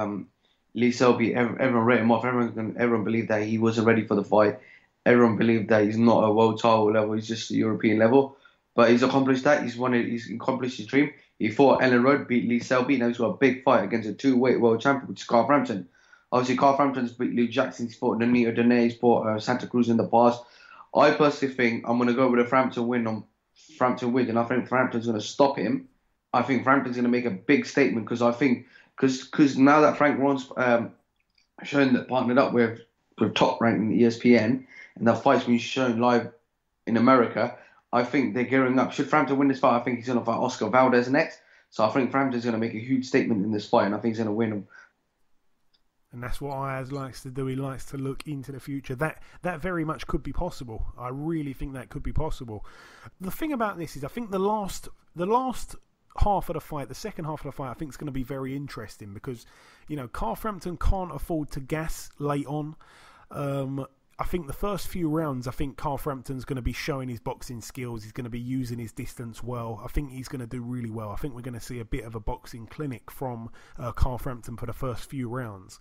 Lee Selby, everyone wrote him off. Everyone believed that he wasn't ready for the fight. Everyone believed that he's not a world title level, he's just a European level. But he's accomplished that. He's accomplished his dream. He fought Ellen Road, beat Lee Selby. Now he's got a big fight against a 2-weight world champion, which is Carl Frampton. Obviously, Carl Frampton's beat Luke Jackson. He's fought Nonito Donaire. He's fought Santa Cruz in the past. I personally think I'm going to go with a Frampton win, and I think Frampton's going to stop him. I think Frampton's going to make a big statement because now that Frank Ron's shown that partnered up with Top Rank in ESPN, and that fight's been shown live in America, I think they're gearing up. Should Frampton win this fight, I think he's going to fight Oscar Valdez next. So I think Frampton's going to make a huge statement in this fight, and I think he's going to win him. And that's what Ayaz likes to do. He likes to look into the future. That very much could be possible. I really think that could be possible. The thing about this is, I think the last half of the fight, the second half of the fight, I think is going to be very interesting because, Carl Frampton can't afford to gas late on. I think the first few rounds, I think Carl Frampton's going to be showing his boxing skills. He's going to be using his distance well. I think he's going to do really well. I think we're going to see a bit of a boxing clinic from Carl Frampton for the first few rounds.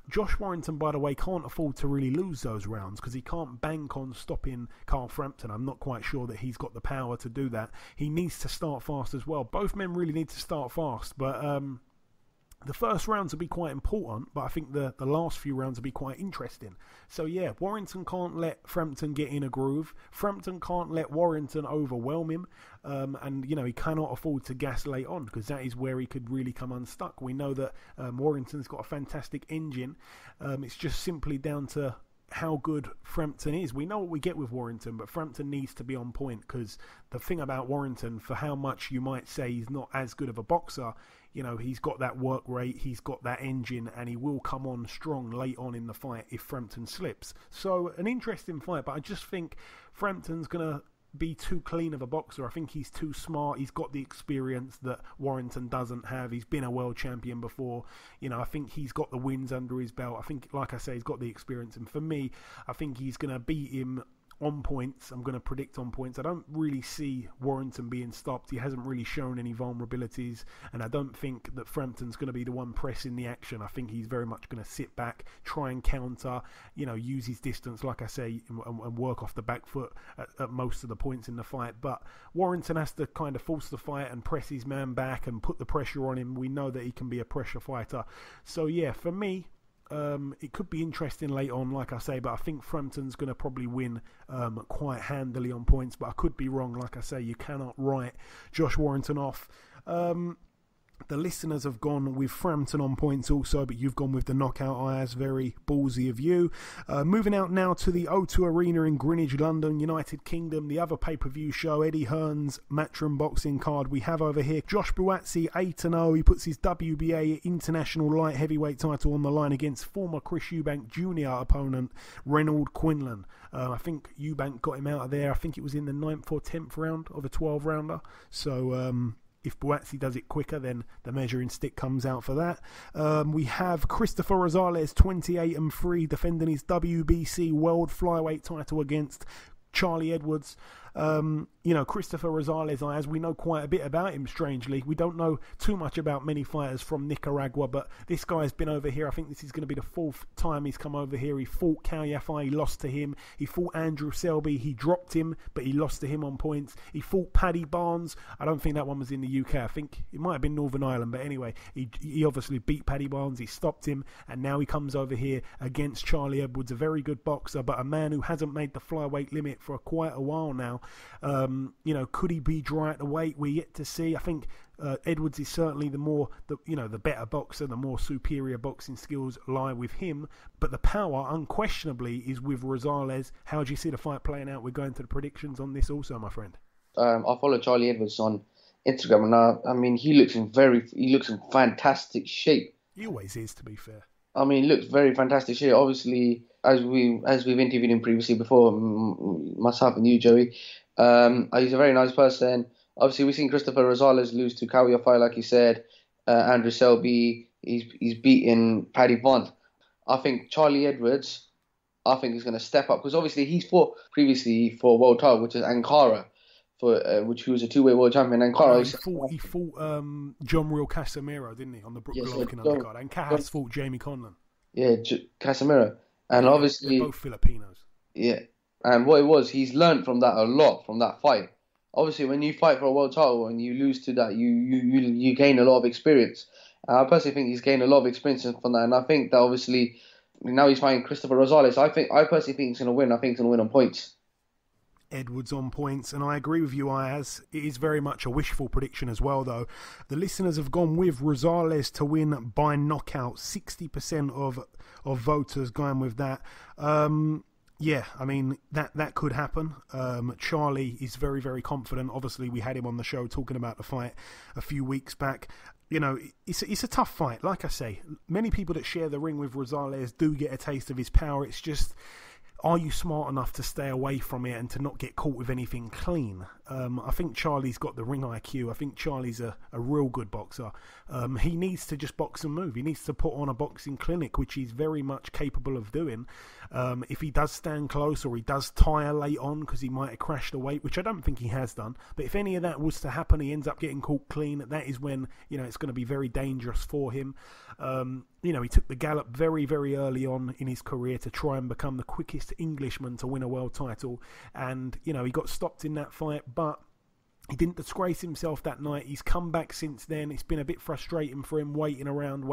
Josh Warrington, by the way, can't afford to really lose those rounds because he can't bank on stopping Carl Frampton. I'm not quite sure that he's got the power to do that. He needs to start fast as well. Both men really need to start fast, but the first rounds will be quite important, but I think the last few rounds will be quite interesting. So yeah, Warrington can't let Frampton get in a groove. Frampton can't let Warrington overwhelm him. And, he cannot afford to gas late on because that is where he could really come unstuck. We know that Warrington's got a fantastic engine. It's just simply down to how good Frampton is. We know what we get with Warrington, but Frampton needs to be on point because the thing about Warrington, for how much you might say he's not as good of a boxer, he's got that work rate, he's got that engine, and he will come on strong late on in the fight if Frampton slips. So an interesting fight, but I just think Frampton's going to be too clean of a boxer. I think he's too smart. He's got the experience that Warrington doesn't have. He's been a world champion before. I think he's got the wins under his belt. I think, like I say, he's got the experience. And for me, I think he's going to beat him on points. I'm going to predict on points. I don't really see Warrington being stopped. He hasn't really shown any vulnerabilities, and I don't think that Frampton's going to be the one pressing the action. I think he's very much going to sit back, try and counter, use his distance, like I say, and work off the back foot at most of the points in the fight. But Warrington has to kind of force the fight and press his man back and put the pressure on him. We know that he can be a pressure fighter. So yeah, for me, It could be interesting late on, like I say, but I think Frampton's going to probably win quite handily on points, but I could be wrong. Like I say, you cannot write Josh Warrington off. The listeners have gone with Frampton on points also, but you've gone with the knockout. Ayaz, very ballsy of you. Moving out now to the O2 Arena in Greenwich, London, United Kingdom, the other pay-per-view show, Eddie Hearn's Matchroom boxing card. We have over here Josh Buatsi, 8-0. He puts his WBA International Light Heavyweight title on the line against former Chris Eubank Jr. opponent, Reynold Quinlan. I think Eubank got him out of there. I think it was in the 9th or 10th round of a 12-rounder. So... if Buatsi does it quicker, then the measuring stick comes out for that. We have Christopher Rosales, 28-3, defending his WBC World Flyweight title against Charlie Edwards. Christopher Rosales, as we know quite a bit about him, strangely. We don't know too much about many fighters from Nicaragua, but this guy's been over here. I think this is going to be the 4th time he's come over here. He fought Cal Yafai, he lost to him. He fought Andrew Selby, he dropped him, but he lost to him on points. He fought Paddy Barnes. I don't think that one was in the UK. I think it might have been Northern Ireland, but anyway, he obviously beat Paddy Barnes. He stopped him, and now he comes over here against Charlie Edwards, a very good boxer, but a man who hasn't made the flyweight limit for quite a while now. Could he be dry at the weight? We're yet to see. I think Edwards is certainly the better boxer. The more superior boxing skills lie with him, but the power unquestionably is with Rosales. How do you see the fight playing out? We're going to the predictions on this also, my friend. I follow Charlie Edwards on Instagram, and he looks in fantastic shape. He always is, to be fair. He looks very fantastic shape. Obviously, as we've interviewed him previously before, myself and you, Joey. He's a very nice person. Obviously, we've seen Christopher Rosales lose to Cal Yafai, like you said. Andrew Selby, he's beaten Paddy Barnes. I think Charlie Edwards, is going to step up, because obviously he's fought previously for a world title, which is Ankara, which he was a two-way world champion. Ankara. He fought John Real Casemiro, didn't he, on the Golovkin undercard? And Cass fought Jamie Conlan. Yeah, Casemiro. And obviously... They're both Filipinos. Yeah. And what it was, he's learned from that a lot, from that fight. Obviously, when you fight for a world title and you lose to that, you gain a lot of experience. And I personally think he's gained a lot of experience from that. And I think that obviously, now he's fighting Christopher Rosales. I personally think he's going to win. I think he's going to win on points. Edwards on points, and I agree with you, Ayaz. It is very much a wishful prediction as well, though. The listeners have gone with Rosales to win by knockout. 60% of voters going with that. Yeah, that could happen. Charlie is very, very confident. Obviously, we had him on the show talking about the fight a few weeks back. It's a tough fight. Like I say, many people that share the ring with Rosales do get a taste of his power. It's just, are you smart enough to stay away from it and to not get caught with anything clean? I think Charlie's got the ring IQ. I think Charlie's a real good boxer. He needs to just box and move. He needs to put on a boxing clinic, which he's very much capable of doing. If he does stand close, or he does tire late on because he might have crashed the weight, which I don't think he has done. But if any of that was to happen, he ends up getting caught clean. That is when it's going to be very dangerous for him. He took the gallop very, very early on in his career to try and become the quickest Englishman to win a world title. And, he got stopped in that fight, but he didn't disgrace himself that night. He's come back since then. It's been a bit frustrating for him waiting around,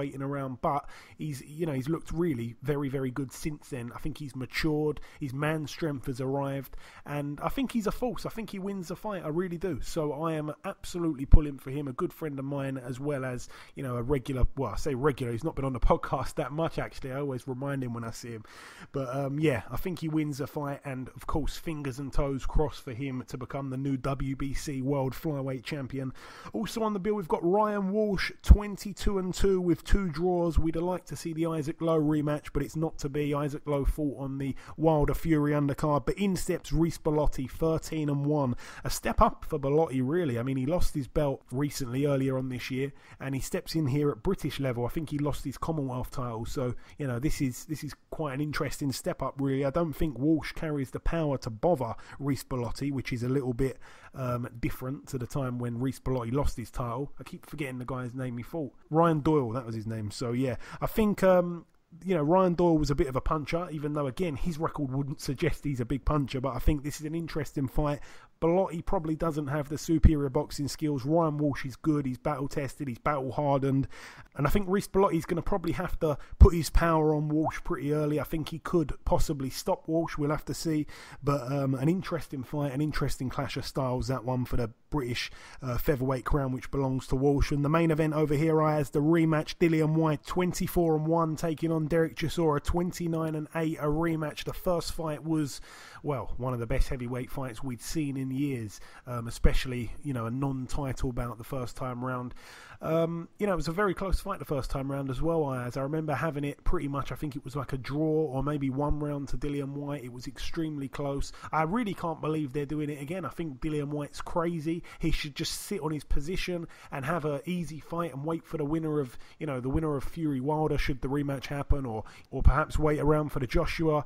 but he's looked really very, very good since then. I think he's matured. His man strength has arrived, and I think he's a force. I think he wins the fight. I really do. So I am absolutely pulling for him. A good friend of mine, as well as a regular. Well, I say regular. He's not been on the podcast that much, actually. I always remind him when I see him. But I think he wins the fight, and of course, fingers and toes crossed for him to become the new WBC World Flyweight Champion. Also on the bill, we've got Ryan Walsh, 22-2 with 2 draws. We'd like to see the Isaac Lowe rematch, but it's not to be. Isaac Lowe fought on the Wilder Fury undercard, but in steps Reece Bellotti, 13-1. A step up for Bellotti, really. He lost his belt recently, earlier on this year, and he steps in here at British level. I think he lost his Commonwealth title, so this is quite an interesting step up, really. I don't think Walsh carries the power to bother Reece Bellotti, which is a little bit different to the time when Reece Bellotti lost his title. I keep forgetting the guy's name he fought. Ryan Doyle, that was his name. So yeah, I think Ryan Doyle was a bit of a puncher, even though again his record wouldn't suggest he's a big puncher. But I think this is an interesting fight. Bellotti probably doesn't have the superior boxing skills. Ryan Walsh is good. He's battle tested. He's battle hardened. And I think Reece Bellotti is going to probably have to put his power on Walsh pretty early. I think he could possibly stop Walsh. We'll have to see. But an interesting fight, an interesting clash of styles, that one for the British featherweight crown, which belongs to Walsh. And the main event over here, I has the rematch. Dillian Whyte, 24-1, taking on Derek Chisora, 29-8, a rematch. The first fight was, well, one of the best heavyweight fights we'd seen in years, especially, a non-title bout the first time round. It was a very close fight the first time round as well, I remember having it pretty much, I think it was like a draw or maybe one round to Dillian Whyte. It was extremely close. I really can't believe they're doing it again. I think Dillian Whyte's crazy. He should just sit on his position and have an easy fight and wait for the winner of, the winner of Fury Wilder should the rematch happen, or perhaps wait around for the Joshua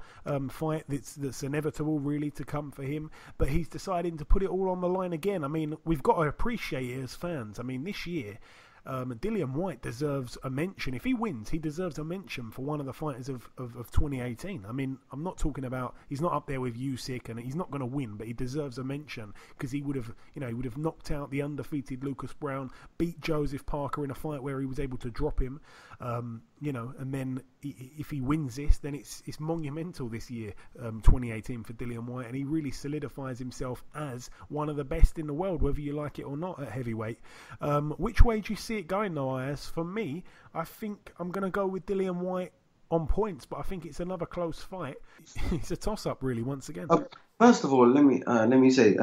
fight that's inevitable really to come for him. But he's deciding to put it all on the line again. I mean, we've got to appreciate it as fans. I mean, this year, Dillian Whyte deserves a mention. If he wins, he deserves a mention for one of the fighters of 2018. I mean, I'm not talking about, he's not up there with Usyk and he's not going to win, but he deserves a mention because he would have, he would have knocked out the undefeated Lucas Brown, beat Joseph Parker in a fight where he was able to drop him, and then if he wins this, then it's monumental this year, 2018 for Dillian Whyte, and he really solidifies himself as one of the best in the world, whether you like it or not, at heavyweight. Which way do you see it going though, Ayaz? For me, I think I'm going to go with Dillian Whyte on points, but I think it's another close fight. It's a toss-up really, once again. First of all, let me say,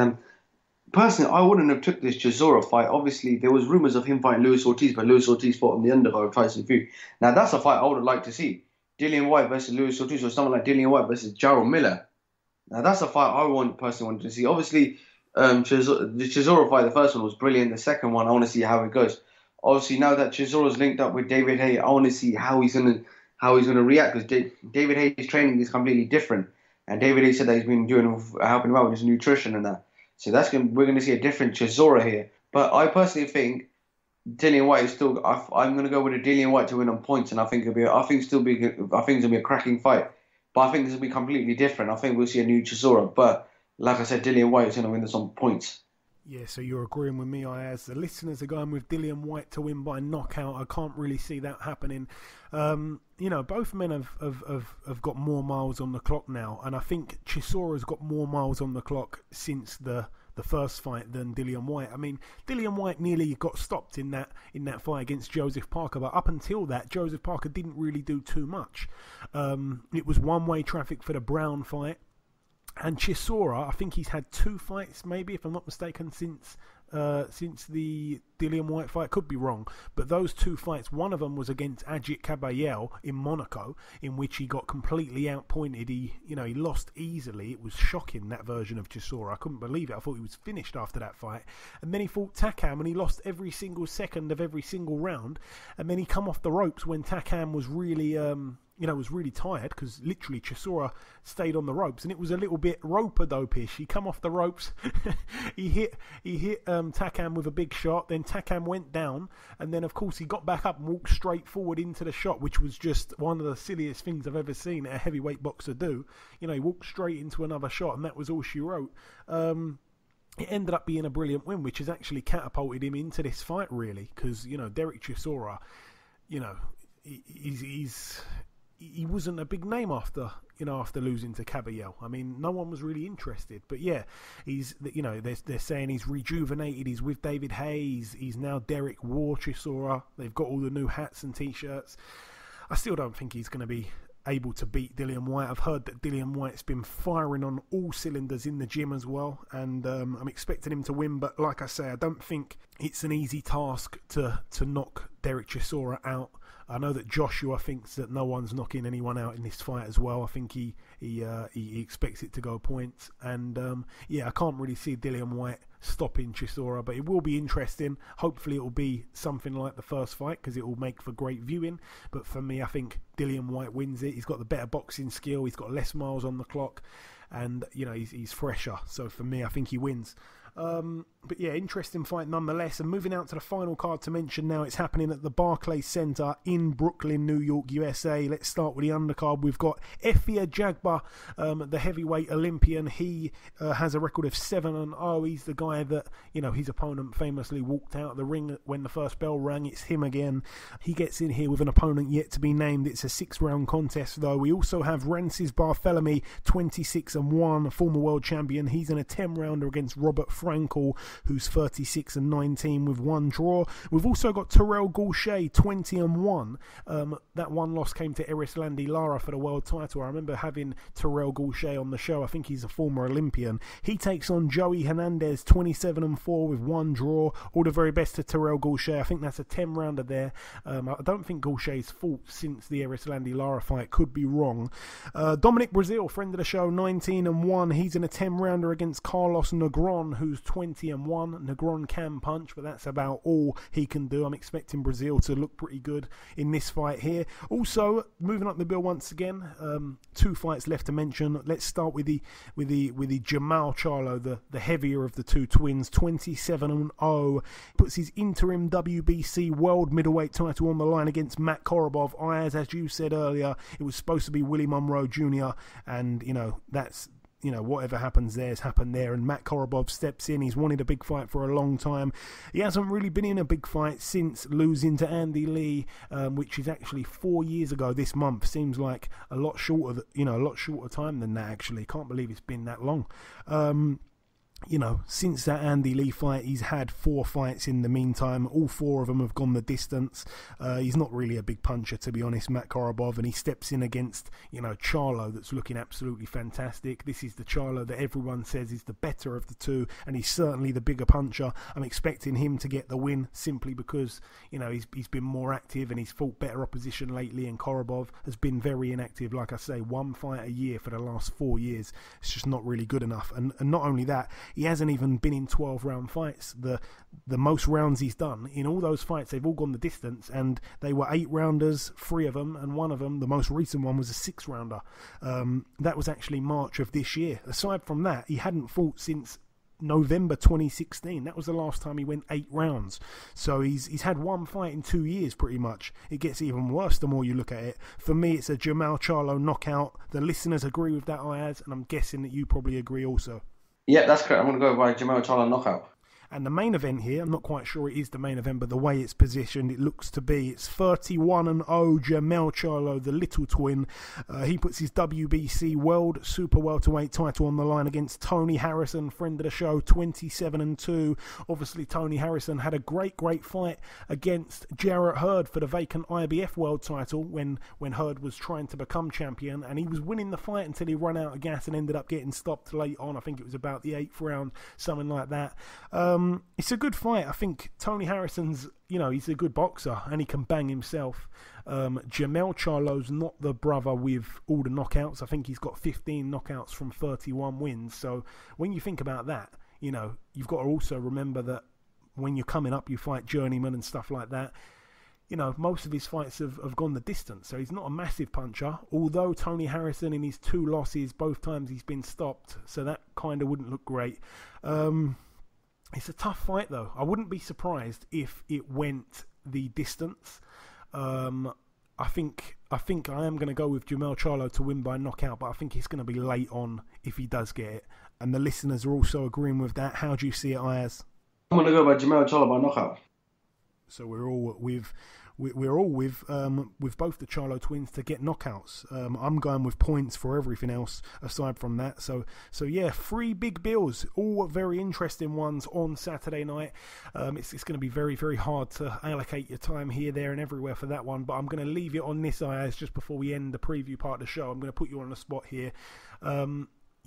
personally, I wouldn't have took this Chisora fight. Obviously, there was rumours of him fighting Luis Ortiz, but Luis Ortiz fought on the undercard of Tyson Fury. Now, that's a fight I would have liked to see. Dillian Whyte versus Luis Ortiz, or someone like Dillian Whyte versus Jarrell Miller. Now, that's a fight I personally wanted to see. Obviously, the Chisora fight, the first one was brilliant. The second one, I want to see how it goes. Obviously, now that Chisora's linked up with David Haye, I want to see how he's gonna react, because David Haye's training is completely different, and David Haye said that he's been helping him out with his nutrition and that. So we're going to see a different Chisora here. But I personally think Dillian Whyte is still. I'm going to go with a Dillian Whyte to win on points, and I think it's going to be a cracking fight. But I think this will be completely different. I think we'll see a new Chisora. But like I said, Dillian Whyte is going to win this on points. Yeah, so you're agreeing with me, Ayaz. The listeners are going with Dillian Whyte to win by knockout. I can't really see that happening. Both men have got more miles on the clock now, and I think Chisora's got more miles on the clock since the first fight than Dillian Whyte. I mean, Dillian Whyte nearly got stopped in that fight against Joseph Parker, but up until that, Joseph Parker didn't really do too much. It was one-way traffic for the Brown fight. And Chisora, I think he's had 2 fights, maybe, if I'm not mistaken, since the Dillian Whyte fight. Could be wrong, but those 2 fights, one of them was against Ajit Caballel in Monaco, in which he got completely outpointed. He lost easily. It was shocking, that version of Chisora. I couldn't believe it. I thought he was finished after that fight. And then he fought Takam, and he lost every single second of every single round. And then he come off the ropes when Takam was really was really tired, because literally Chisora stayed on the ropes, and it was a little bit rope-a-dope-ish. He come off the ropes, he hit Takam with a big shot, then Takam went down, and then of course he got back up and walked straight forward into the shot, which was just one of the silliest things I've ever seen a heavyweight boxer do. He walked straight into another shot, and that was all she wrote. It ended up being a brilliant win, which has actually catapulted him into this fight, really, because Derek Chisora, he wasn't a big name after losing to Caballel. I mean, no one was really interested. But yeah, they're saying he's rejuvenated. He's with David Haye. He's now Derek War Chisora. They've got all the new hats and t-shirts. I still don't think he's going to be able to beat Dillian Whyte. I've heard that Dillian Whyte's been firing on all cylinders in the gym as well, and I'm expecting him to win. But like I say, I don't think it's an easy task to knock Derek Chisora out. I know that Joshua thinks that no one's knocking anyone out in this fight as well. I think he expects it to go points. And I can't really see Dillian Whyte stopping Chisora, but it will be interesting. Hopefully it will be something like the first fight, because it will make for great viewing. But for me, I think Dillian Whyte wins it. He's got the better boxing skill. He's got less miles on the clock, and he's fresher. So for me, I think he wins. But yeah, interesting fight nonetheless. And moving out to the final card to mention now, it's happening at the Barclays Center in Brooklyn, New York, USA. Let's start with the undercard. We've got Efia Jagba, the heavyweight Olympian. He has a record of 7-0. He's the guy that, his opponent famously walked out of the ring when the first bell rang. It's him again. He gets in here with an opponent yet to be named. It's a 6-round contest, though. We also have Rancis Barthélemy, 26-1, former world champion. He's in a 10-rounder against Robert Frankel, who's 36-19 with 1 draw. We've also got Terrell Gausha, 20-1. That one loss came to Erislandy Lara for the world title. I remember having Terrell Gausha on the show. I think he's a former Olympian. He takes on Joey Hernandez, 27-4 with 1 draw. All the very best to Terrell Gausha. I think that's a 10-rounder there. I don't think Gausha's fought since the Erislandy Lara fight. Could be wrong. Dominic Breazeale, friend of the show, 19-1. He's in a 10-rounder against Carlos Negron, who's 20-1. Negron can punch, but that's about all he can do. I'm expecting Breazeale to look pretty good in this fight here. Also, moving up the bill once again, 2 fights left to mention. Let's start with the Jamal Charlo, the heavier of the 2 twins, 27-0. Puts his interim WBC World Middleweight title on the line against Matt Korobov. As you said earlier, it was supposed to be Willie Monroe Jr., and that's whatever happens there has happened there, and Matt Korobov steps in. He's wanted a big fight for a long time. He hasn't really been in a big fight since losing to Andy Lee, which is actually 4 years ago this month. Seems like a lot shorter time than that, actually. Can't believe it's been that long. Since that Andy Lee fight, he's had 4 fights in the meantime. All 4 of them have gone the distance. He's not really a big puncher, to be honest, Matt Korobov, and he steps in against, Charlo, that's looking absolutely fantastic. This is the Charlo that everyone says is the better of the 2, and he's certainly the bigger puncher. I'm expecting him to get the win simply because, he's been more active and he's fought better opposition lately, and Korobov has been very inactive. Like I say, 1 fight a year for the last 4 years. It's just not really good enough. And not only that, he hasn't even been in 12-round fights. The most rounds he's done, in all those fights, they've all gone the distance, and they were 8-rounders, 3 of them, and one of them, the most recent one, was a 6-rounder. That was actually March of this year. Aside from that, he hadn't fought since November 2016. That was the last time he went 8 rounds. So he's had 1 fight in 2 years, pretty much. It gets even worse the more you look at it. For me, it's a Jamal Charlo knockout. The listeners agree with that, Ayaz, and I'm guessing that you probably agree also. Yeah, that's correct. I'm going to go by Jamal Charlo knockout. And the main event here, I'm not quite sure it is the main event, but the way it's positioned, it looks to be. It's 31-0 Jamal Charlo, the little twin. He puts his WBC World Super Welterweight title on the line against Tony Harrison, friend of the show, 27-2. Obviously, Tony Harrison had a great fight against Jarrett Hurd for the vacant IBF World title when Hurd was trying to become champion, and he was winning the fight until he ran out of gas and ended up getting stopped late on. I think it was about the 8th round, something like that. It's a good fight. I think Tony Harrison's, he's a good boxer and he can bang himself. Jamal Charlo's not the brother with all the knockouts. I think he's got 15 knockouts from 31 wins. So when you think about that, you've got to also remember that when you're coming up, you fight journeyman and stuff like that. Most of his fights have gone the distance, so he's not a massive puncher, although Tony Harrison in his 2 losses, both times he's been stopped, so that kind of wouldn't look great. It's a tough fight, though. I wouldn't be surprised if it went the distance. I think I am going to go with Jamal Charlo to win by knockout, but I think it's going to be late on if he does get it. And the listeners are also agreeing with that. How do you see it, Ayaz? I'm going to go by Jamal Charlo by knockout. So we're all with both the Charlo twins to get knockouts. I'm going with points for everything else aside from that. So yeah, 3 big bills, all very interesting ones on Saturday night. It's going to be very, very hard to allocate your time here, there, and everywhere for that one. But I'm going to leave it on this, Ayaz, just before we end the preview part of the show. I'm going to put you on the spot here.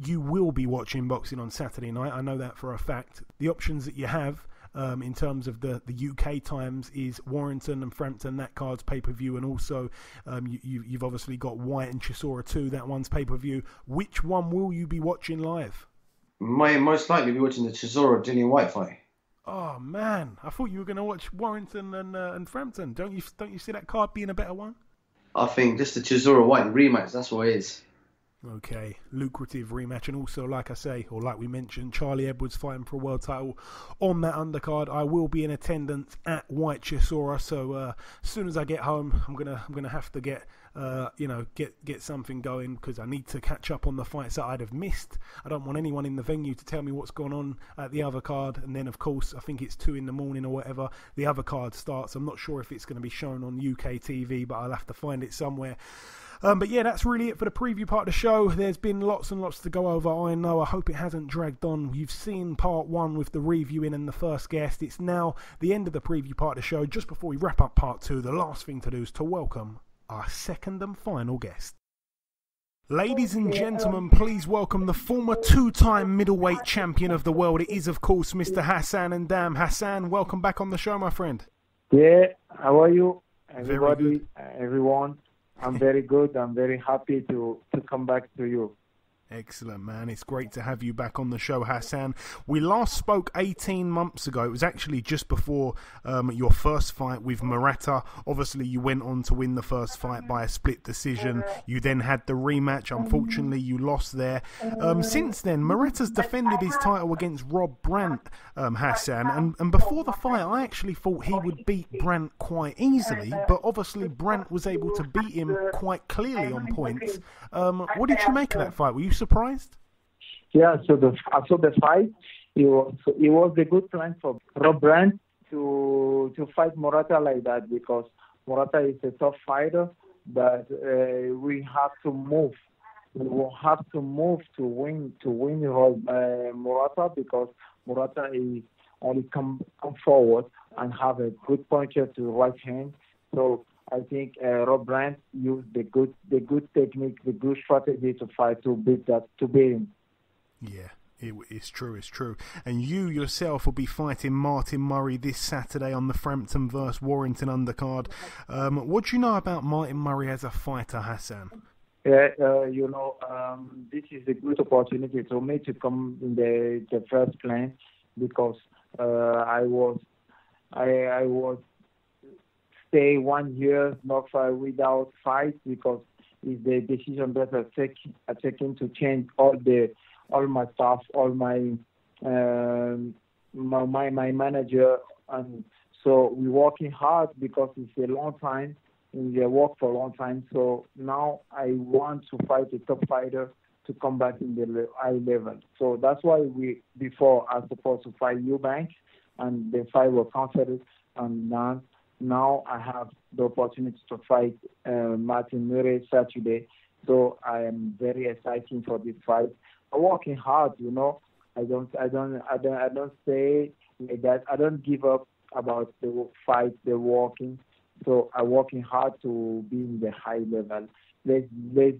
You will be watching boxing on Saturday night. I know that for a fact. The options that you have. In terms of the UK times is Warrington and Frampton, that card's pay-per-view, and also you've obviously got White and Chisora 2, that one's pay-per-view. Which one will you be watching live? Most likely be watching the Chisora Dillian Whyte fight. Oh man, I thought you were going to watch Warrington and Frampton. Don't you see that card being a better one? I think just the Chisora White rematch, that's what it is. Okay, lucrative rematch, and also, like I say, or like we mentioned, Charlie Edwards fighting for a world title on that undercard. I will be in attendance at White Chisora, so as soon as I get home, I'm gonna have to get get something going, because I need to catch up on the fights that I'd have missed. I don't want anyone in the venue to tell me what's going on at the other card, and then of course I think it's 2 a.m. or whatever. The other card starts. I'm not sure if it's going to be shown on UK TV, but I'll have to find it somewhere. But yeah, that's really it for the preview part of the show. There's been lots and lots to go over. I know. I hope it hasn't dragged on. You've seen part 1 with the reviewing and the first guest. It's now the end of the preview part of the show. Just before we wrap up part 2, the last thing to do is to welcome our second and final guest. Ladies and gentlemen, please welcome the former 2-time middleweight champion of the world. It is, of course, Mr. Hassan N'Dam. Hassan, welcome back on the show, my friend. Yeah, how are you? Everybody, Very good. Everyone. I'm very good. I'm very happy to come back to you. Excellent, man. It's great to have you back on the show, Hassan. We last spoke 18 months ago. It was actually just before your first fight with Murata. Obviously, you went on to win the first fight by a split decision. You then had the rematch. Unfortunately, you lost there. Since then, Murata's defended his title against Rob Brandt, Hassan. And before the fight, I actually thought he would beat Brandt quite easily. But obviously, Brandt was able to beat him quite clearly on points. What did you make of that fight? Were you surprised? Yeah, so the fight, it was a good plan for Rob Brandt to fight Murata like that, because Murata is a tough fighter, but we have to move. We will have to move to win Murata, because Murata is only come forward and have a good puncher to right hand. So I think Rob Brandt used the good technique, the good strategy to fight to beat him. Yeah, it's true. And you yourself will be fighting Martin Murray this Saturday on the Frampton vs Warrington undercard. What do you know about Martin Murray as a fighter, Hassan? Yeah, this is a good opportunity for me to come in the first plan, because I was stay 1 year not without fight, because it's the decision that I taken to change all my staff, all my my manager, and so we're working hard because it's a long time. We work for a long time. So now I want to fight a top fighter to come back in the high level. So that's why before I was supposed to fight Eubanks, and the fight was cancelled, and now I have the opportunity to fight Martin Murray Saturday. So I am very excited for this fight. I'm working hard, I don't say like that. I don't give up about the fight, the working. So I'm working hard to be in the high level. Let's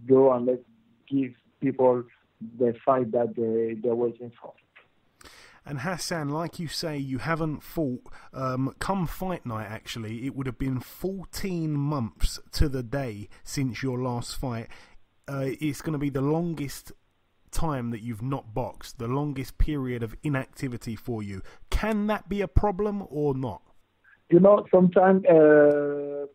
go and let's give people the fight that they're waiting for. And Hassan, like you say, you haven't fought. Come fight night, actually, it would have been 14 months to the day since your last fight. It's going to be the longest time that you've not boxed, the longest period of inactivity for you. Can that be a problem or not? Sometimes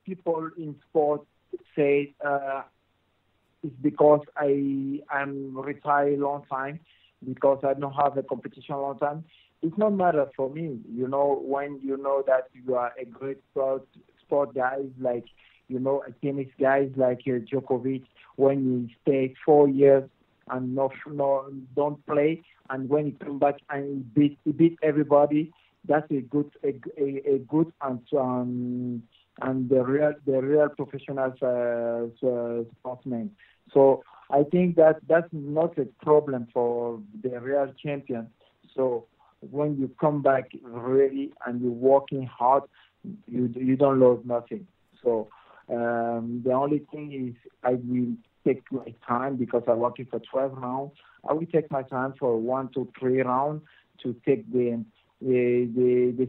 people in sport say it's because I'm retired a long time, because I don't have a competition a long time. It's not matter for me. When you know that you are a great sport guy, like, a tennis guys like Djokovic, when you stay 4 years and don't play, and when you come back and he beat everybody, that's a good and the real professional sportsman. So I think that's not a problem for the real champion. So when you come back ready and you're working hard, you don't lose nothing. So the only thing is I will take my time, because I'm working for 12 rounds. I will take my time for 1 to 3 rounds to take the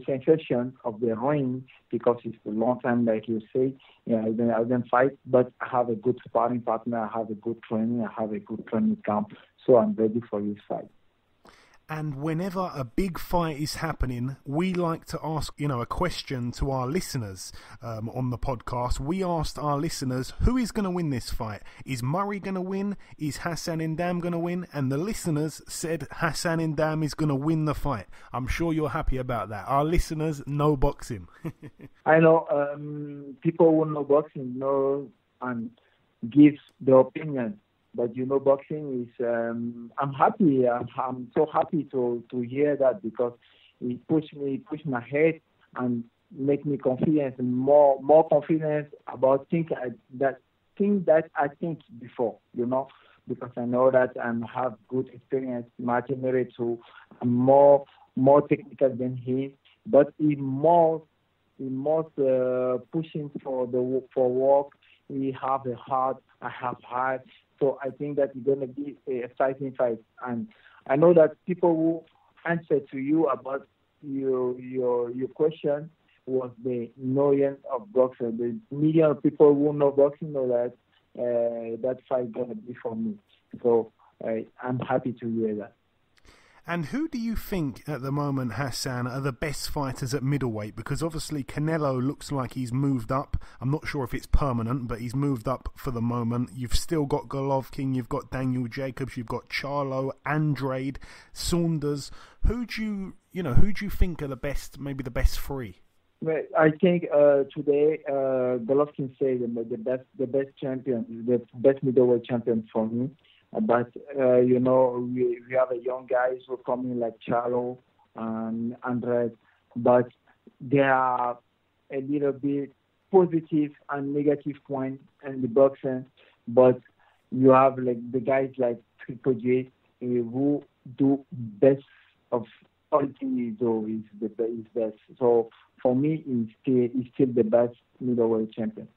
sensation of the ring, because it's a long time, like you say. I don't fight, but I have a good sparring partner, I have a good training, I have a good training camp, so I'm ready for this fight. And whenever a big fight is happening, we like to ask, a question to our listeners on the podcast. We asked our listeners, who is going to win this fight? Is Murray going to win? Is Hassan N'Dam going to win? And the listeners said Hassan N'Dam is going to win the fight. I'm sure you're happy about that. Our listeners know boxing. I know people who know boxing know and give their opinion. But boxing is. I'm happy. I'm so happy to hear that, because it pushed my head and make me confident, and more confident about things that I think before. Because I know that I have good experience. Martin Murray too. I'm more technical than he, but he more pushing for work. We have a heart. I have heart. So I think that it's going to be a exciting fight. And I know that people who answer to you about your question was the knowing of boxing. The million of people who know boxing know that that fight is going to be for me. So I'm happy to hear that. And who do you think at the moment, Hassan, are the best fighters at middleweight? Because obviously Canelo looks like he's moved up. I'm not sure if it's permanent, but he's moved up for the moment. You've still got Golovkin, you've got Daniel Jacobs, you've got Charlo, Andrade, Saunders. Who do you think are the best, maybe the best three? I think today Golovkin said the best champion, the best middleweight champion for me. But we have a young guys who come in like Charlo and Andrade, but there are a little bit positive and negative points in the boxing. But you have like the guys like Triple J who do best of all things he do is best. So for me, he's still the best middleweight champion.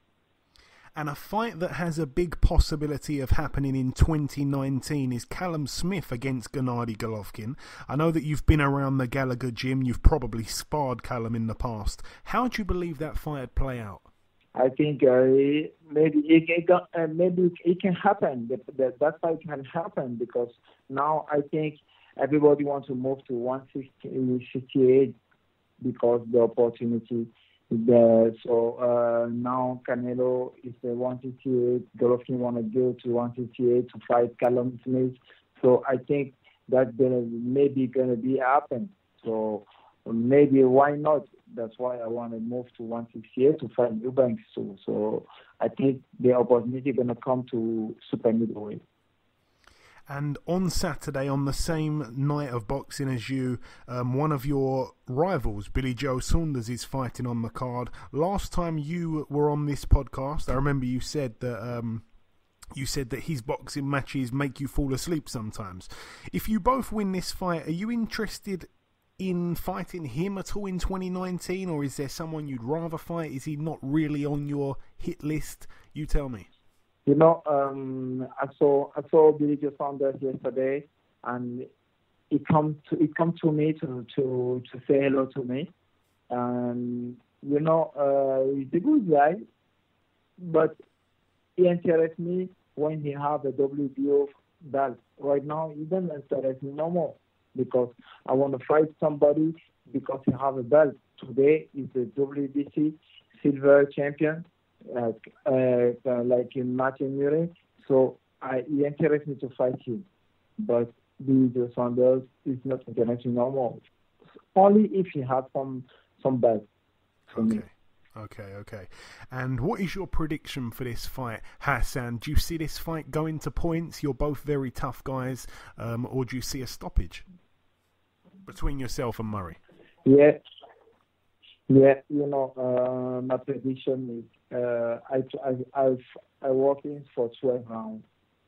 And a fight that has a big possibility of happening in 2019 is Callum Smith against Gennady Golovkin. I know that you've been around the Gallagher gym. You've probably sparred Callum in the past. How do you believe that fight would play out? I think maybe it can happen. That fight can happen, because now I think everybody wants to move to 168 because the opportunity. So now Canelo is 168. Golovkin want to go to 168 to fight Callum Smith. So I think that's maybe gonna be happen. So maybe why not? That's why I want to move to 168 to fight Eubanks too. So I think the opportunity gonna come to super middleweight. And on Saturday, on the same night of boxing as you, one of your rivals, Billy Joe Saunders, is fighting on the card. Last time you were on this podcast, I remember you said that his boxing matches make you fall asleep sometimes. If you both win this fight, are you interested in fighting him at all in 2019, or is there someone you'd rather fight? Is he not really on your hit list? You tell me. I saw Billy Joe Saunders yesterday, and he come to me to say hello to me. And he's a good guy, but he interests me when he have a WBO belt. Right now, he doesn't interest me no more, because I want to fight somebody because he have a belt. Today he's a WBC silver champion. Like in Martin Murray, so he interests me to fight him, but Billy Joe Saunders is not interesting no more. Only if he has some belt for me. Okay. And what is your prediction for this fight, Hassan? Do you see this fight going to points? You're both very tough guys, or do you see a stoppage between yourself and Murray? Yeah. My prediction is I walk in for 12 rounds.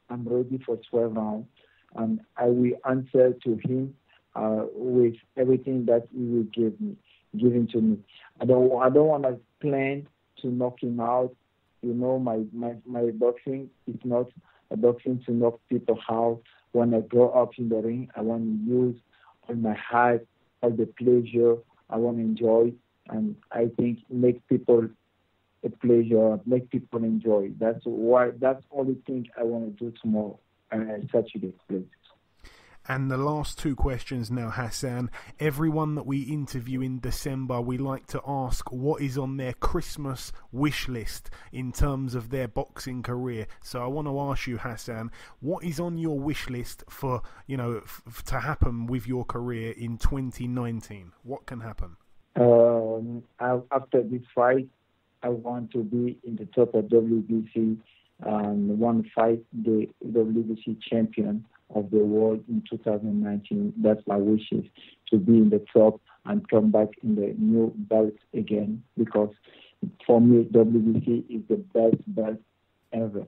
I'm ready for 12 rounds, and I will answer to him with everything that he will giving to me. I don't want to plan to knock him out. My boxing is not a boxing to knock people out. When I go up in the ring, I want to use all my heart, all the pleasure. I want to enjoy. And I think make people a pleasure, make people enjoy. That's the only thing I want to do tomorrow, Saturday, please. And the last two questions now, Hassan. Everyone that we interview in December, we like to ask what is on their Christmas wish list in terms of their boxing career. So I want to ask you, Hassan, what is on your wish list for, to happen with your career in 2019? What can happen? After this fight, I want to be in the top of WBC and want to fight the WBC champion of the world in 2019. That's my wishes, to be in the top and come back in the new belt again, because for me, WBC is the best belt ever.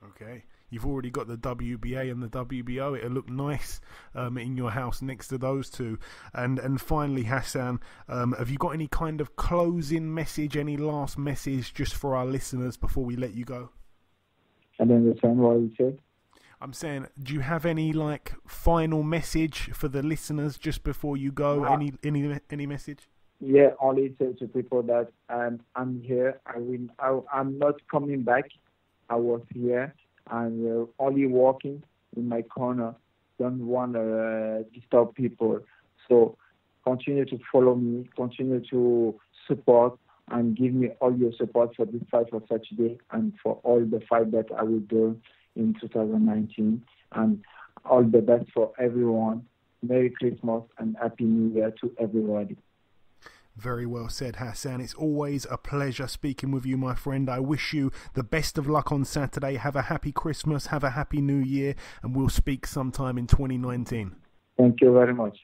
Okay. You've already got the WBA and the WBO. It'll look nice in your house next to those two. And finally, Hassan, have you got any kind of closing message, any last message just for our listeners before we let you go? I don't understand what you said. I'm saying, do you have any final message for the listeners just before you go? Any message? Yeah, only say to people that I'm here. I'm not coming back. I was here. And only walking in my corner. Don't want to disturb people. So continue to follow me, continue to support, and give me all your support for this fight for Saturday and for all the fight that I will do in 2019. And all the best for everyone. Merry Christmas and Happy New Year to everybody. Very well said, Hassan. It's always a pleasure speaking with you, my friend. I wish you the best of luck on Saturday. Have a happy Christmas, have a happy New Year, and we'll speak sometime in 2019. Thank you very much.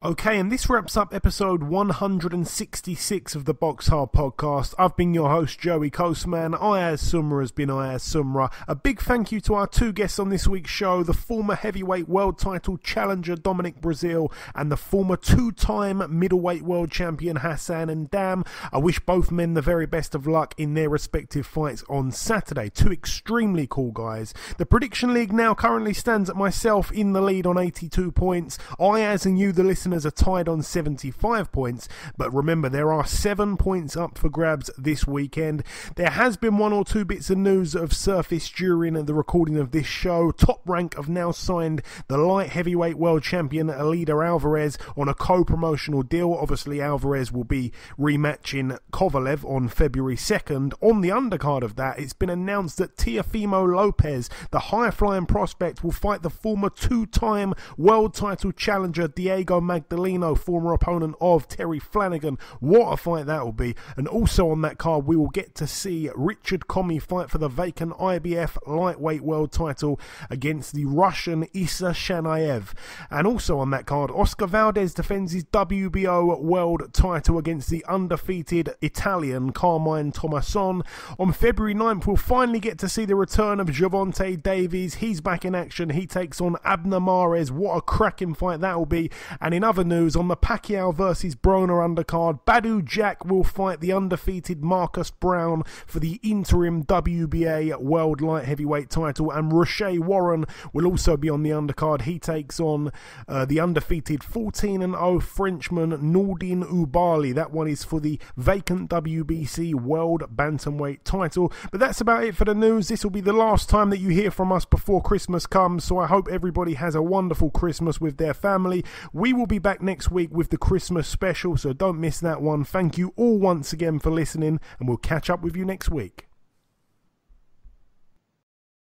Okay, and this wraps up episode 166 of the BoxHard Podcast. I've been your host, Joey Coastman. Ayaz Sumra has been Ayaz Sumra. A big thank you to our two guests on this week's show, the former heavyweight world title challenger Dominic Breazeale and the former two-time middleweight world champion Hassan N'Dam. I wish both men the very best of luck in their respective fights on Saturday. Two extremely cool guys. The Prediction League now currently stands at myself in the lead on 82 points. Ayaz and you, the listeners, are tied on 75 points, but remember there are 7 points up for grabs this weekend. There has been one or two bits of news that have surfaced during the recording of this show. Top Rank have now signed the light heavyweight world champion Alida Alvarez on a co-promotional deal. Obviously Alvarez will be rematching Kovalev on February 2nd. On the undercard of that, it's been announced that Teofimo Lopez, the high-flying prospect, will fight the former two-time world title challenger Diego Magdaleno, former opponent of Terry Flanagan. What a fight that will be. And also on that card, we will get to see Richard Comey fight for the vacant IBF lightweight world title against the Russian Isa Shanayev. And also on that card, Oscar Valdez defends his WBO world title against the undefeated Italian Carmine Tomason. On February 9th, we'll finally get to see the return of Gervonta Davies. He's back in action. He takes on Abner Mares. What a cracking fight that will be. And in other news, on the Pacquiao versus Broner undercard, Badu Jack will fight the undefeated Marcus Brown for the interim WBA World Light Heavyweight title, and Roche Warren will also be on the undercard. He takes on the undefeated 14-0 Frenchman Nordin Ubali. That one is for the vacant WBC World Bantamweight title. But that's about it for the news. This will be the last time that you hear from us before Christmas comes, so I hope everybody has a wonderful Christmas with their family. We will be back next week with the Christmas special, so don't miss that one. Thank you all once again for listening, and we'll catch up with you next week.